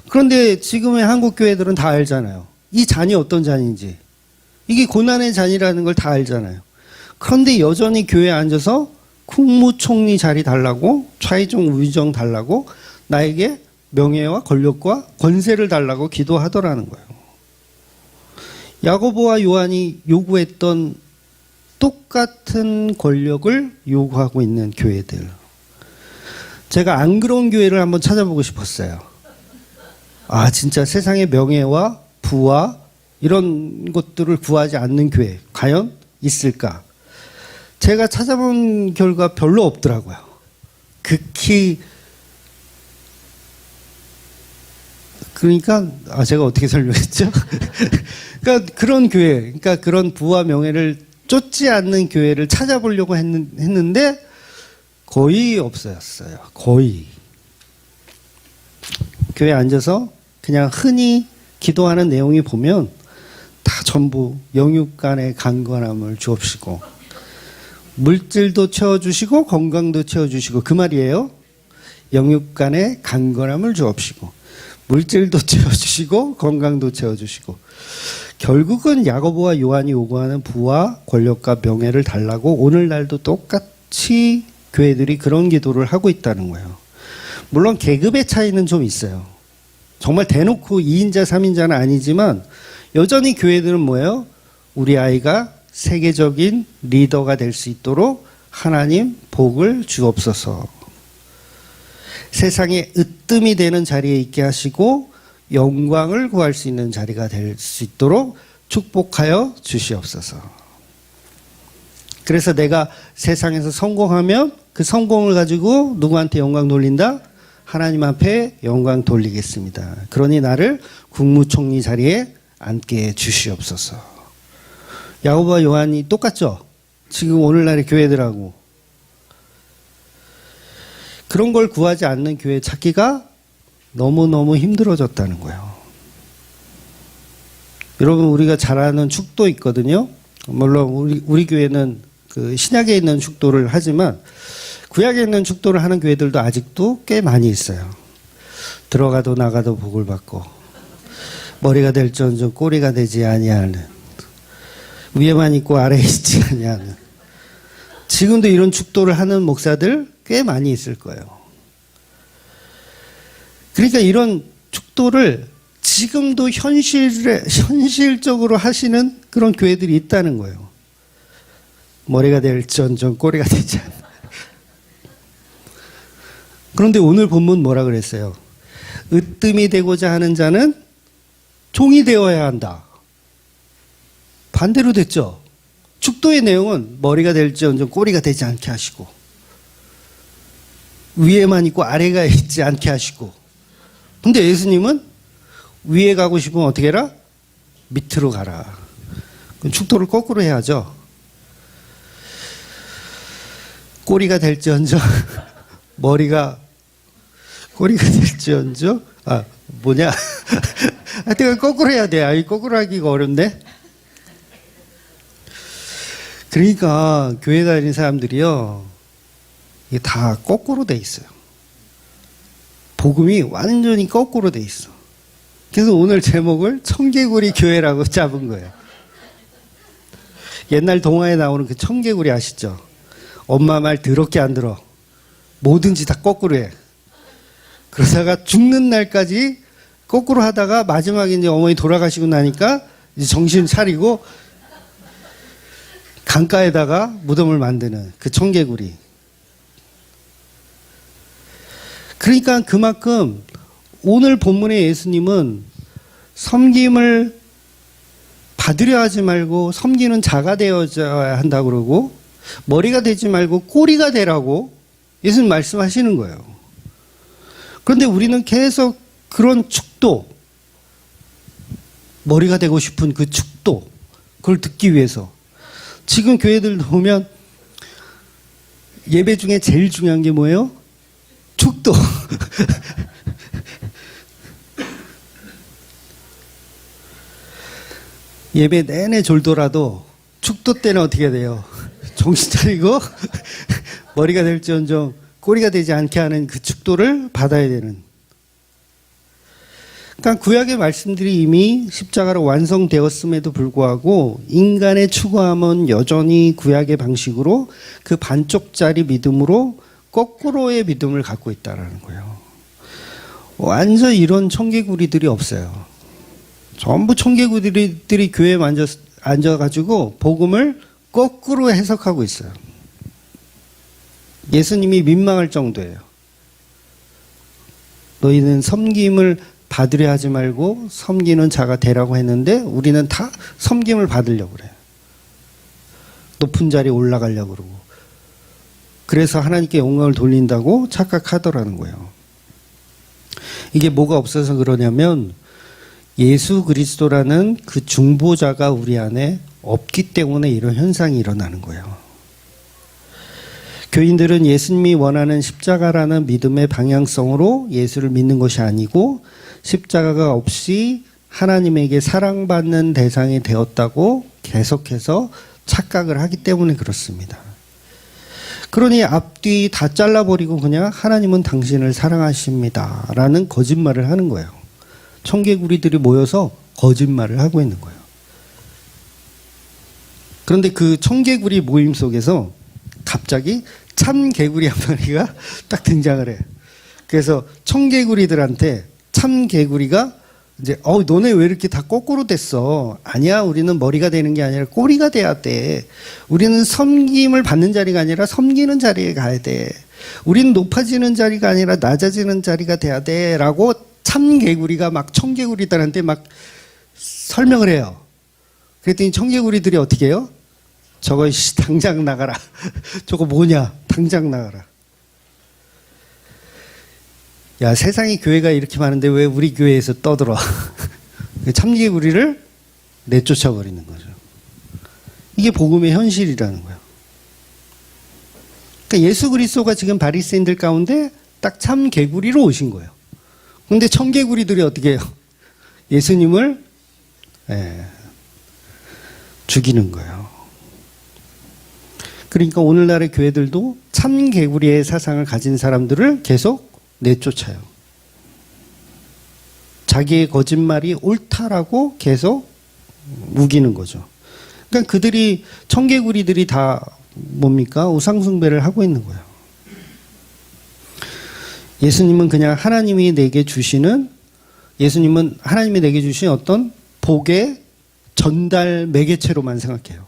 그런데 지금의 한국 교회들은 다 알잖아요. 이 잔이 어떤 잔인지. 이게 고난의 잔이라는 걸 다 알잖아요. 그런데 여전히 교회에 앉아서 국무총리 자리 달라고, 좌의정 우의정 달라고, 나에게 명예와 권력과 권세를 달라고 기도하더라는 거예요. 야고보와 요한이 요구했던 똑같은 권력을 요구하고 있는 교회들. 제가 안 그런 교회를 한번 찾아보고 싶었어요. 진짜 세상의 명예와 부와 이런 것들을 구하지 않는 교회 과연 있을까? 제가 찾아본 결과 별로 없더라고요. 극히 그러니까 제가 어떻게 설명했죠? 그러니까 그런 교회, 그러니까 그런 부와 명예를 쫓지 않는 교회를 찾아보려고 했는데 거의 없었어요. 거의. 교회에 앉아서 그냥 흔히 기도하는 내용이 보면 다 전부 영육간의 강건함을 주옵시고 물질도 채워주시고 건강도 채워주시고 그 말이에요. 영육간의 강건함을 주옵시고 물질도 채워주시고 건강도 채워주시고 결국은 야고보와 요한이 요구하는 부와 권력과 명예를 달라고 오늘날도 똑같이 교회들이 그런 기도를 하고 있다는 거예요. 물론 계급의 차이는 좀 있어요. 정말 대놓고 2인자 3인자는 아니지만 여전히 교회들은 뭐예요? 우리 아이가 세계적인 리더가 될 수 있도록 하나님 복을 주옵소서. 세상에 으뜸이 되는 자리에 있게 하시고 영광을 구할 수 있는 자리가 될 수 있도록 축복하여 주시옵소서. 그래서 내가 세상에서 성공하면 그 성공을 가지고 누구한테 영광 돌린다? 하나님 앞에 영광 돌리겠습니다. 그러니 나를 국무총리 자리에 앉게 주시옵소서. 야고보와 요한이 똑같죠? 지금 오늘날의 교회들하고. 그런 걸 구하지 않는 교회 찾기가 너무너무 힘들어졌다는 거예요. 여러분, 우리가 잘 아는 축도 있거든요. 물론 우리 교회는 그 신약에 있는 축도를 하지만 구약에 있는 축도를 하는 교회들도 아직도 꽤 많이 있어요. 들어가도 나가도 복을 받고 머리가 될지언정 꼬리가 되지 아니하는, 위에만 있고 아래에 있지 아니하는. 지금도 이런 축도를 하는 목사들 꽤 많이 있을 거예요. 그러니까 이런 축도를 지금도 현실적으로 하시는 그런 교회들이 있다는 거예요. 머리가 될지언정 꼬리가 되지 않는. 그런데 오늘 본문 뭐라 그랬어요? 으뜸이 되고자 하는 자는 종이 되어야 한다. 반대로 됐죠. 축도의 내용은 머리가 될지언정 꼬리가 되지 않게 하시고, 위에만 있고 아래가 있지 않게 하시고. 근데 예수님은 위에 가고 싶으면 어떻게 해라? 밑으로 가라. 축도를 거꾸로 해야죠. 꼬리가 될지언정 꼬리가 될지언정 하여튼 거꾸로 해야 돼. 거꾸로 하기가 어렵네. 그러니까 교회 다니는 사람들이요, 이게 다 거꾸로 돼 있어요. 복음이 완전히 거꾸로 돼 있어. 그래서 오늘 제목을 청개구리 교회라고 잡은 거예요. 옛날 동화에 나오는 그 청개구리 아시죠? 엄마 말 더럽게 안 들어. 뭐든지 다 거꾸로 해. 그러다가 죽는 날까지 거꾸로 하다가 마지막에 이제 어머니 돌아가시고 나니까 이제 정신 차리고 강가에다가 무덤을 만드는 그 청개구리. 그러니까 그만큼 오늘 본문의 예수님은 섬김을 받으려 하지 말고 섬기는 자가 되어야 한다고 그러고, 머리가 되지 말고 꼬리가 되라고 예수님 말씀하시는 거예요. 그런데 우리는 계속 그런 축도, 머리가 되고 싶은 그 축도, 그걸 듣기 위해서 지금 교회들 보면 예배 중에 제일 중요한 게 뭐예요? 축도. 예배 내내 졸더라도 축도 때는 어떻게 돼요? 정신 차리고 머리가 될지언정 꼬리가 되지 않게 하는 그 축도를 받아야 되는. 그러니까 구약의 말씀들이 이미 십자가로 완성되었음에도 불구하고 인간의 추구함은 여전히 구약의 방식으로 그 반쪽짜리 믿음으로 거꾸로의 믿음을 갖고 있다는 거예요. 완전 이런 청개구리들이 없어요. 전부 청개구리들이 교회에 앉아가지고 복음을 거꾸로 해석하고 있어요. 예수님이 민망할 정도예요. 너희는 섬김을 받으려 하지 말고 섬기는 자가 되라고 했는데 우리는 다 섬김을 받으려고 그래요. 높은 자리에 올라가려고 그러고. 그래서 하나님께 영광을 돌린다고 착각하더라는 거예요. 이게 뭐가 없어서 그러냐면 예수 그리스도라는 그 중보자가 우리 안에 없기 때문에 이런 현상이 일어나는 거예요. 교인들은 예수님이 원하는 십자가라는 믿음의 방향성으로 예수를 믿는 것이 아니고 십자가가 없이 하나님에게 사랑받는 대상이 되었다고 계속해서 착각을 하기 때문에 그렇습니다. 그러니 앞뒤 다 잘라버리고 그냥 하나님은 당신을 사랑하십니다 라는 거짓말을 하는 거예요. 청개구리들이 모여서 거짓말을 하고 있는 거예요. 그런데 그 청개구리 모임 속에서 갑자기 참 개구리 한 마리가 딱 등장을 해요. 그래서 청개구리들한테 참 개구리가 이제 너네 왜 이렇게 다 거꾸로 됐어? 아니야, 우리는 머리가 되는 게 아니라 꼬리가 돼야 돼. 우리는 섬김을 받는 자리가 아니라 섬기는 자리에 가야 돼. 우리는 높아지는 자리가 아니라 낮아지는 자리가 돼야 돼. 라고 참 개구리가 막 청개구리들한테 막 설명을 해요. 그랬더니 청개구리들이 어떻게 해요? 저거 당장 나가라. 저거 뭐냐? 당장 나가라. 야, 세상에 교회가 이렇게 많은데 왜 우리 교회에서 떠들어? 참개구리를 내쫓아 버리는 거죠. 이게 복음의 현실이라는 거예요. 그러니까 예수 그리스도가 지금 바리새인들 가운데 딱 참개구리로 오신 거예요. 근데 청개구리들이 어떻게 해요? 예수님을 죽이는 거예요. 그러니까 오늘날의 교회들도 참개구리의 사상을 가진 사람들을 계속 내쫓아요. 자기의 거짓말이 옳다라고 계속 우기는 거죠. 그러니까 그들이 청개구리들이 다 뭡니까? 우상숭배를 하고 있는 거예요. 예수님은 그냥 하나님이 내게 주시는 어떤 복의 전달 매개체로만 생각해요.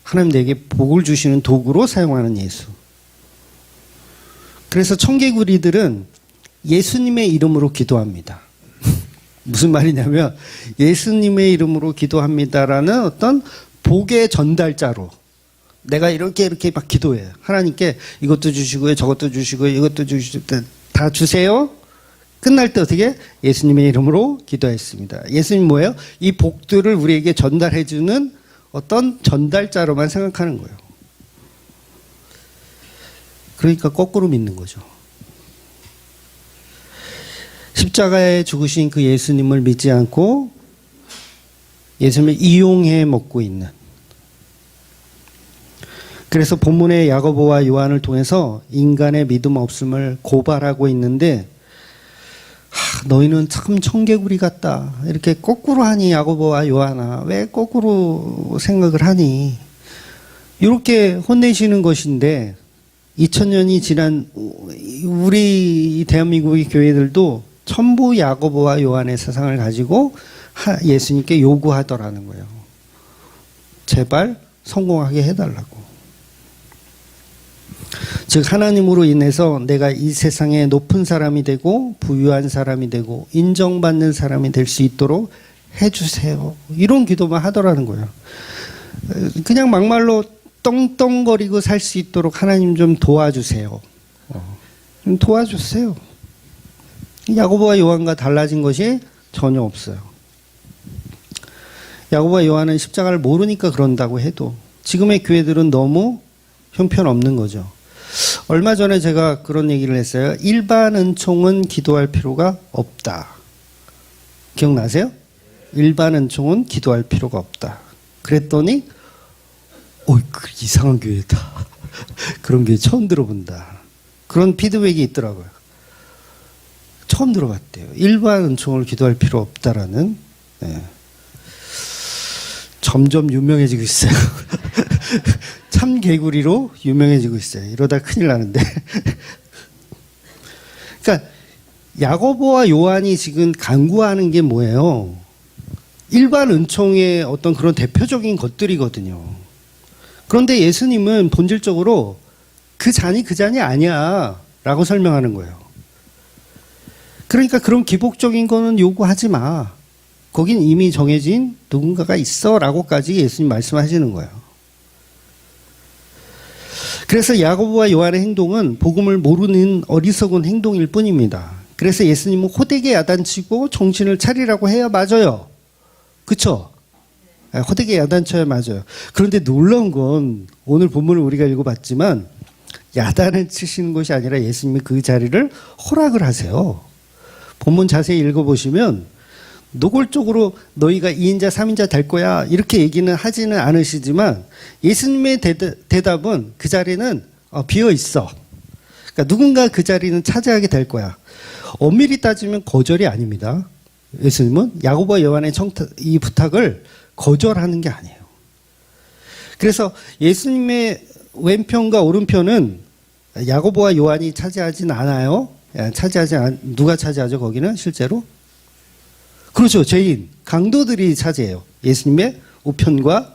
하나님 내게 복을 주시는 도구로 사용하는 예수. 그래서 청개구리들은 예수님의 이름으로 기도합니다. 무슨 말이냐면 예수님의 이름으로 기도합니다라는 어떤 복의 전달자로 내가 이렇게 막 기도해요. 하나님께 이것도 주시고요, 저것도 주시고요, 이것도 주시고 다 주세요. 끝날 때 어떻게? 예수님의 이름으로 기도했습니다. 예수님 뭐예요? 이 복들을 우리에게 전달해주는 어떤 전달자로만 생각하는 거예요. 그러니까 거꾸로 믿는 거죠. 십자가에 죽으신 그 예수님을 믿지 않고 예수님을 이용해 먹고 있는. 그래서 본문의 야고보와 요한을 통해서 인간의 믿음 없음을 고발하고 있는데 너희는 참 청개구리 같다. 이렇게 거꾸로 하니 야고보와 요한아 왜 거꾸로 생각을 하니 이렇게 혼내시는 것인데 2000년이 지난 우리 대한민국의 교회들도 전부 야고보와 요한의 사상을 가지고 예수님께 요구하더라는 거예요. 제발 성공하게 해달라고. 즉 하나님으로 인해서 내가 이 세상에 높은 사람이 되고 부유한 사람이 되고 인정받는 사람이 될 수 있도록 해주세요. 이런 기도만 하더라는 거예요. 그냥 막말로 떵떵거리고 살 수 있도록 하나님 좀 도와주세요. 좀 도와주세요. 야고보와 요한과 달라진 것이 전혀 없어요. 야고보와 요한은 십자가를 모르니까 그런다고 해도 지금의 교회들은 너무 형편없는 거죠. 얼마 전에 제가 그런 얘기를 했어요. 일반 은총은 기도할 필요가 없다. 기억나세요? 일반 은총은 기도할 필요가 없다. 그랬더니 그 이상한 교회다. 그런 교회 처음 들어본다. 그런 피드백이 있더라고요. 처음 들어봤대요. 일반 은총을 기도할 필요 없다라는. 점점 유명해지고 있어요. 참 개구리로 유명해지고 있어요. 이러다 큰일 나는데. 그러니까 야고보와 요한이 지금 간구하는 게 뭐예요? 일반 은총의 어떤 그런 대표적인 것들이거든요. 그런데 예수님은 본질적으로 그 잔이 그 잔이 아니야 라고 설명하는 거예요. 그러니까 그런 기복적인 거는 요구하지 마. 거긴 이미 정해진 누군가가 있어 라고까지 예수님 말씀하시는 거예요. 그래서 야고보와 요한의 행동은 복음을 모르는 어리석은 행동일 뿐입니다. 그래서 예수님은 호되게 야단치고 정신을 차리라고 해야 맞아요. 그쵸? 호되게 야단쳐야 맞아요. 그런데 놀라운 건 오늘 본문을 우리가 읽어봤지만 야단을 치시는 것이 아니라 예수님이 그 자리를 허락을 하세요. 본문 자세히 읽어보시면 노골적으로 너희가 2인자 3인자 될 거야 이렇게 얘기는 하지는 않으시지만 예수님의 대답은 그 자리는 비어 있어. 그러니까 누군가 그 자리는 차지하게 될 거야. 엄밀히 따지면 거절이 아닙니다. 예수님은 야고보와 요한의 이 부탁을 거절하는 게 아니에요. 그래서 예수님의 왼편과 오른편은 야고보와 요한이 차지하진 않아요. 누가 차지하죠? 거기는 실제로? 그렇죠. 죄인, 강도들이 차지해요. 예수님의 우편과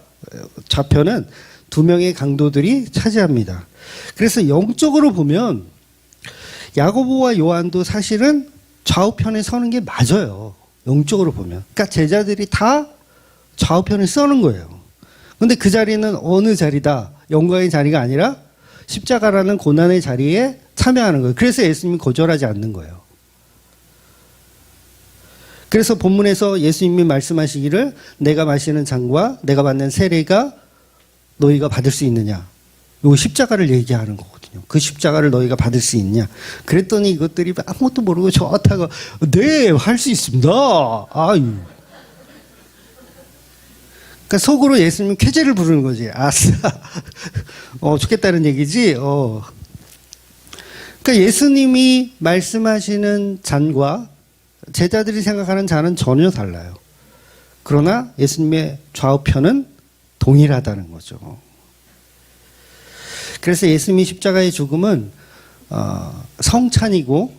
좌편은 두 명의 강도들이 차지합니다. 그래서 영적으로 보면 야고보와 요한도 사실은 좌우편에 서는 게 맞아요. 영적으로 보면. 그러니까 제자들이 다 좌우편에 서는 거예요. 근데 그 자리는 어느 자리다? 영광의 자리가 아니라 십자가라는 고난의 자리에 참여하는 거예요. 그래서 예수님이 거절하지 않는 거예요. 그래서 본문에서 예수님이 말씀하시기를 내가 마시는 잔과 내가 받는 세례가 너희가 받을 수 있느냐. 요 십자가를 얘기하는 거거든요. 그 십자가를 너희가 받을 수 있냐. 그랬더니 이것들이 아무것도 모르고 좋다고 네, 할 수 있습니다. 아유. 그러니까 속으로 예수님 쾌재를 부르는 거지. 아싸. 좋겠다는 얘기지. 그러니까 예수님이 말씀하시는 잔과 제자들이 생각하는 잔은 전혀 달라요. 그러나 예수님의 좌우편은 동일하다는 거죠. 그래서 예수님이 십자가의 죽음은 성찬이고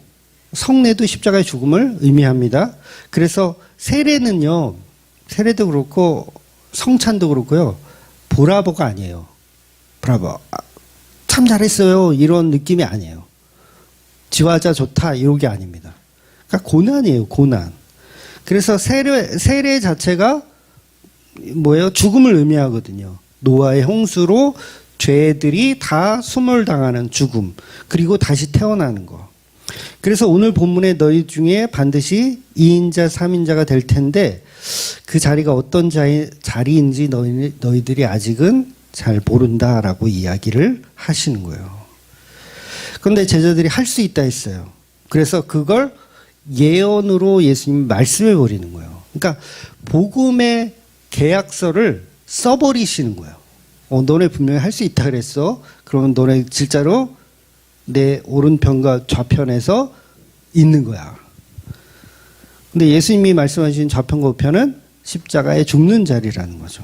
성례도 십자가의 죽음을 의미합니다. 그래서 세례는요. 세례도 그렇고 성찬도 그렇고요. 브라보가 아니에요. 브라보. 참 잘했어요. 이런 느낌이 아니에요. 지화자 좋다. 이런 게 아닙니다. 그러니까 고난이에요. 고난. 그래서 세례 자체가 뭐예요? 죽음을 의미하거든요. 노아의 홍수로 죄들이 다 소멸당하는 죽음. 그리고 다시 태어나는 거. 그래서 오늘 본문에 너희 중에 반드시 2인자 3인자가 될 텐데 그 자리가 어떤 자리인지 너희들이 아직은 잘 모른다라고 이야기를 하시는 거예요. 그런데 제자들이 할 수 있다 했어요. 그래서 그걸 예언으로 예수님이 말씀해 버리는 거예요. 그러니까 복음의 계약서를 써버리시는 거예요. 너네 분명히 할 수 있다 그랬어. 그러면 너네 진짜로 내 오른편과 좌편에서 있는 거야. 근데 예수님이 말씀하신 좌편과 우편은 십자가에 죽는 자리라는 거죠.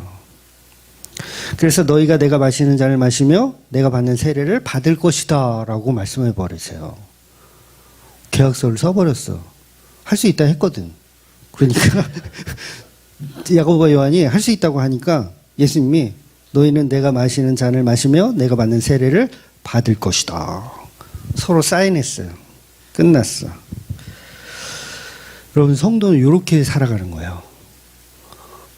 그래서 너희가 내가 마시는 잔을 마시며 내가 받는 세례를 받을 것이다 라고 말씀해 버리세요. 계약서를 써버렸어. 할 수 있다 했거든. 그러니까 야고보와 요한이 할 수 있다고 하니까 예수님이 너희는 내가 마시는 잔을 마시며 내가 받는 세례를 받을 것이다. 서로 사인했어요. 끝났어. 여러분 성도는 이렇게 살아가는 거예요.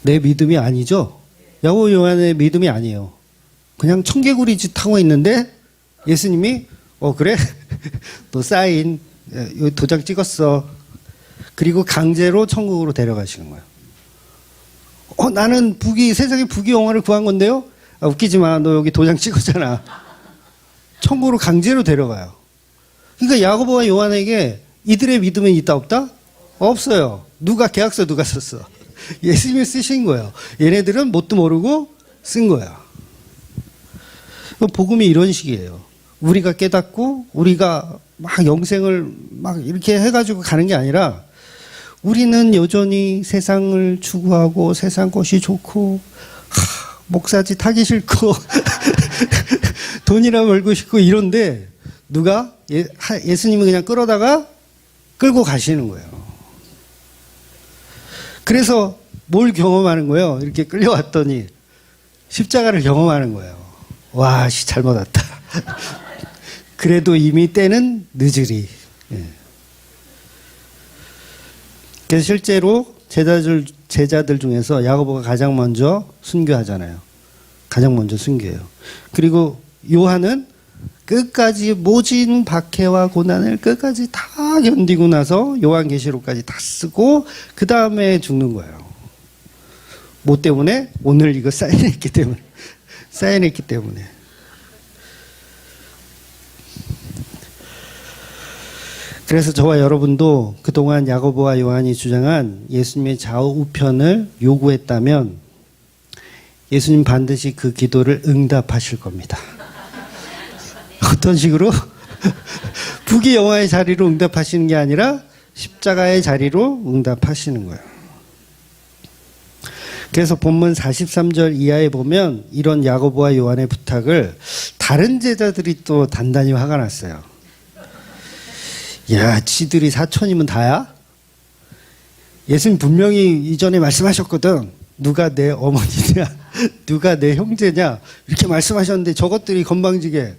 내 믿음이 아니죠. 야고보 요한의 믿음이 아니에요. 그냥 청개구리 짓 하고 있는데 예수님이 그래? 너 사인 여기 도장 찍었어. 그리고 강제로 천국으로 데려가시는 거예요. 나는 세상에 부귀 영화를 구한 건데요. 웃기지 마. 너 여기 도장 찍었잖아. 천국으로 강제로 데려가요. 그러니까 야고보와 요한에게 이들의 믿음은 있다 없다? 없어요. 계약서 누가 썼어? 예수님이 쓰신 거예요. 얘네들은 뭣도 모르고 쓴 거야. 복음이 이런 식이에요. 우리가 깨닫고 우리가 막 영생을 막 이렇게 해가지고 가는 게 아니라 우리는 여전히 세상을 추구하고 세상 것이 좋고 목사짓 하기 싫고 돈이나 벌고 싶고 이런데 누가 예수님이 그냥 끌고 가시는 거예요. 그래서 뭘 경험하는 거예요? 이렇게 끌려왔더니 십자가를 경험하는 거예요. 와, 잘못 왔다. 그래도 이미 때는 늦으리. 그래서 실제로 제자들 중에서 야고보가 가장 먼저 순교하잖아요. 가장 먼저 순교해요. 그리고 요한은 끝까지 모진 박해와 고난을 끝까지 다 견디고 나서 요한계시록까지 다 쓰고 그 다음에 죽는 거예요. 뭐 때문에? 오늘 이거 사인했기 때문에. 그래서 저와 여러분도 그동안 야고보와 요한이 주장한 예수님의 좌우 우편을 요구했다면 예수님 반드시 그 기도를 응답하실 겁니다. 어떤 식으로? 부귀 영화의 자리로 응답하시는 게 아니라 십자가의 자리로 응답하시는 거예요. 그래서 본문 43절 이하에 보면 이런 야고보와 요한의 부탁을 다른 제자들이 또 단단히 화가 났어요. 야, 지들이 사촌이면 다야? 예수님 분명히 이전에 말씀하셨거든. 누가 내 어머니냐, 누가 내 형제냐 이렇게 말씀하셨는데 저것들이 건방지게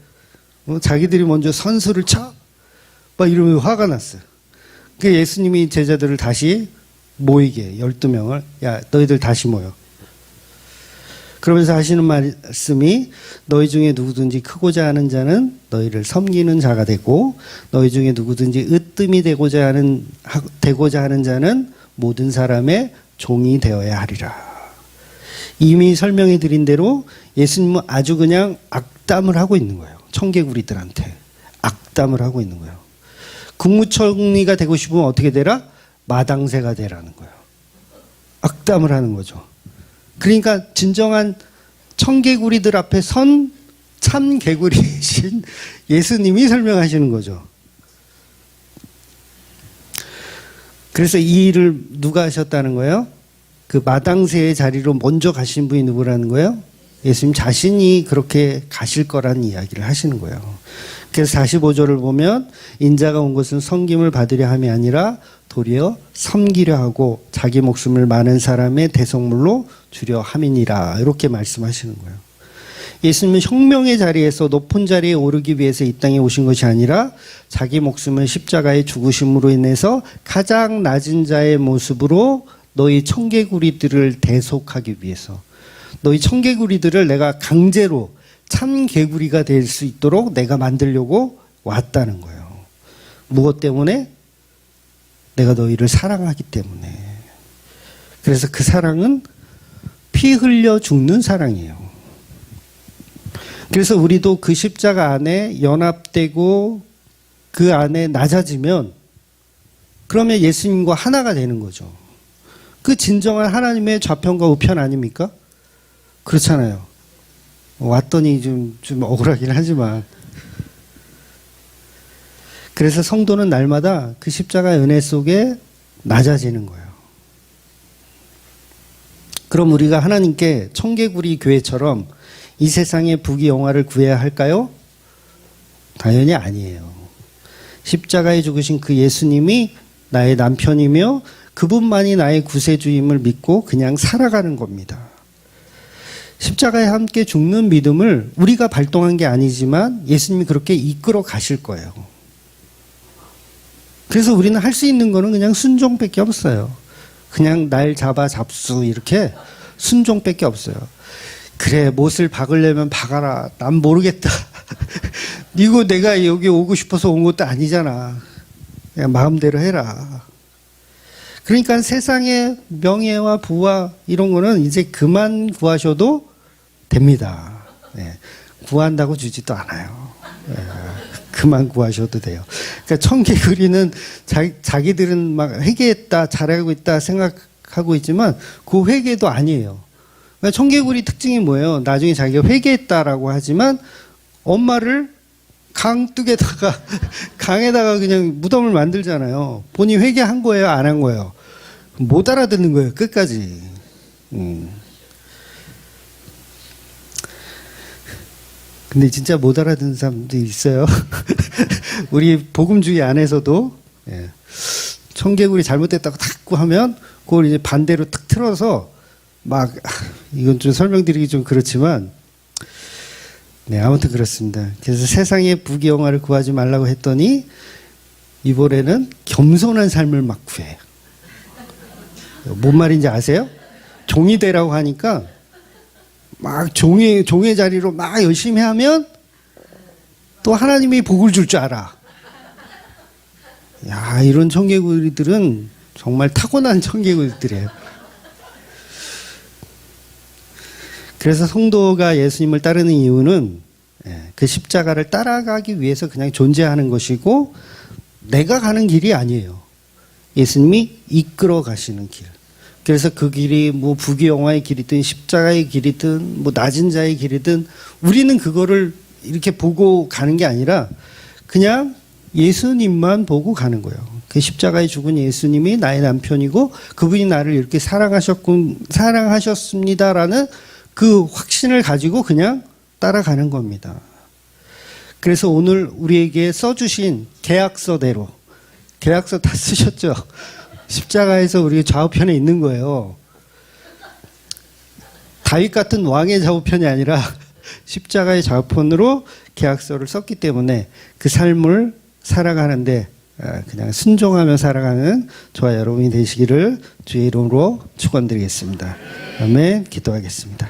자기들이 먼저 선수를 쳐? 막 이러면 화가 났어요. 그 예수님이 제자들을 다시 모이게 12명을 야 너희들 다시 모여. 그러면서 하시는 말씀이 너희 중에 누구든지 크고자 하는 자는 너희를 섬기는 자가 되고 너희 중에 누구든지 으뜸이 되고자 하는 자는 모든 사람의 종이 되어야 하리라. 이미 설명해 드린 대로 예수님은 아주 그냥 악담을 하고 있는 거예요. 청개구리들한테 악담을 하고 있는 거예요. 국무총리가 되고 싶으면 어떻게 되라? 마당새가 되라는 거예요. 악담을 하는 거죠. 그러니까 진정한 청개구리들 앞에 선 참개구리이신 예수님이 설명하시는 거죠. 그래서 이 일을 누가 하셨다는 거예요? 그 마당새의 자리로 먼저 가신 분이 누구라는 거예요? 예수님 자신이 그렇게 가실 거라는 이야기를 하시는 거예요. 그래서 45절을 보면 인자가 온 것은 섬김을 받으려 함이 아니라 도리어 섬기려 하고 자기 목숨을 많은 사람의 대속물로 주려 함이니라. 이렇게 말씀하시는 거예요. 예수님은 혁명의 자리에서 높은 자리에 오르기 위해서 이 땅에 오신 것이 아니라 자기 목숨을 십자가에 죽으심으로 인해서 가장 낮은 자의 모습으로 너희 청개구리들을 대속하기 위해서, 너희 청개구리들을 내가 강제로 참개구리가 될 수 있도록 내가 만들려고 왔다는 거예요. 무엇 때문에? 내가 너희를 사랑하기 때문에. 그래서 그 사랑은 피 흘려 죽는 사랑이에요. 그래서 우리도 그 십자가 안에 연합되고 그 안에 낮아지면 그러면 예수님과 하나가 되는 거죠. 그 진정한 하나님의 좌편과 우편 아닙니까? 그렇잖아요. 왔더니 좀 억울하긴 하지만. 그래서 성도는 날마다 그 십자가의 은혜 속에 낮아지는 거예요. 그럼 우리가 하나님께 청개구리 교회처럼 이 세상의 부귀영화를 구해야 할까요? 당연히 아니에요. 십자가에 죽으신 그 예수님이 나의 남편이며 그분만이 나의 구세주임을 믿고 그냥 살아가는 겁니다. 십자가에 함께 죽는 믿음을 우리가 발동한 게 아니지만 예수님이 그렇게 이끌어 가실 거예요. 그래서 우리는 할 수 있는 거는 그냥 순종밖에 없어요. 그냥 날 잡아 잡수 이렇게 순종밖에 없어요. 그래, 못을 박으려면 박아라. 난 모르겠다. 이거 내가 여기 오고 싶어서 온 것도 아니잖아. 그냥 마음대로 해라. 그러니까 세상의 명예와 부와 이런 거는 이제 그만 구하셔도 됩니다. 네. 구한다고 주지도 않아요. 네. 그만 구하셔도 돼요. 그러니까 청개구리는 자기들은 막 회개했다, 잘하고 있다 생각하고 있지만 그 회개도 아니에요. 그러니까 청개구리 특징이 뭐예요? 나중에 자기가 회개했다라고 하지만 엄마를 강둑에다가 강에다가 그냥 무덤을 만들잖아요. 본인 회개한 거예요, 안 한 거예요? 못 알아듣는 거예요, 끝까지. 근데 진짜 못 알아듣는 사람도 있어요. 우리 복음주의 안에서도 청개구리 잘못됐다고 탁 하면 그걸 이제 반대로 탁 틀어서 막 이건 좀 설명드리기 좀 그렇지만 네, 아무튼 그렇습니다. 그래서 세상의 부귀영화를 구하지 말라고 했더니 이번에는 겸손한 삶을 막 구해요. 뭔 말인지 아세요? 종이 되라고 하니까 막 종의 자리로 막 열심히 하면 또 하나님이 복을 줄 줄 알아. 야, 이런 청개구리들은 정말 타고난 청개구리들이에요. 그래서 성도가 예수님을 따르는 이유는 그 십자가를 따라가기 위해서 그냥 존재하는 것이고 내가 가는 길이 아니에요. 예수님이 이끌어 가시는 길. 그래서 그 길이 뭐 부귀영화의 길이든 십자가의 길이든 뭐 낮은 자의 길이든 우리는 그거를 이렇게 보고 가는 게 아니라 그냥 예수님만 보고 가는 거예요. 그 십자가에 죽은 예수님이 나의 남편이고 그분이 나를 이렇게 사랑하셨습니다라는 그 확신을 가지고 그냥 따라가는 겁니다. 그래서 오늘 우리에게 써주신 계약서대로, 계약서 다 쓰셨죠? 십자가에서 우리 좌우편에 있는 거예요. 다윗 같은 왕의 좌우편이 아니라 십자가의 좌우편으로 계약서를 썼기 때문에 그 삶을 살아가는데 그냥 순종하며 살아가는 저와 여러분이 되시기를 주의 이름으로 축원드리겠습니다. 아멘. 기도하겠습니다.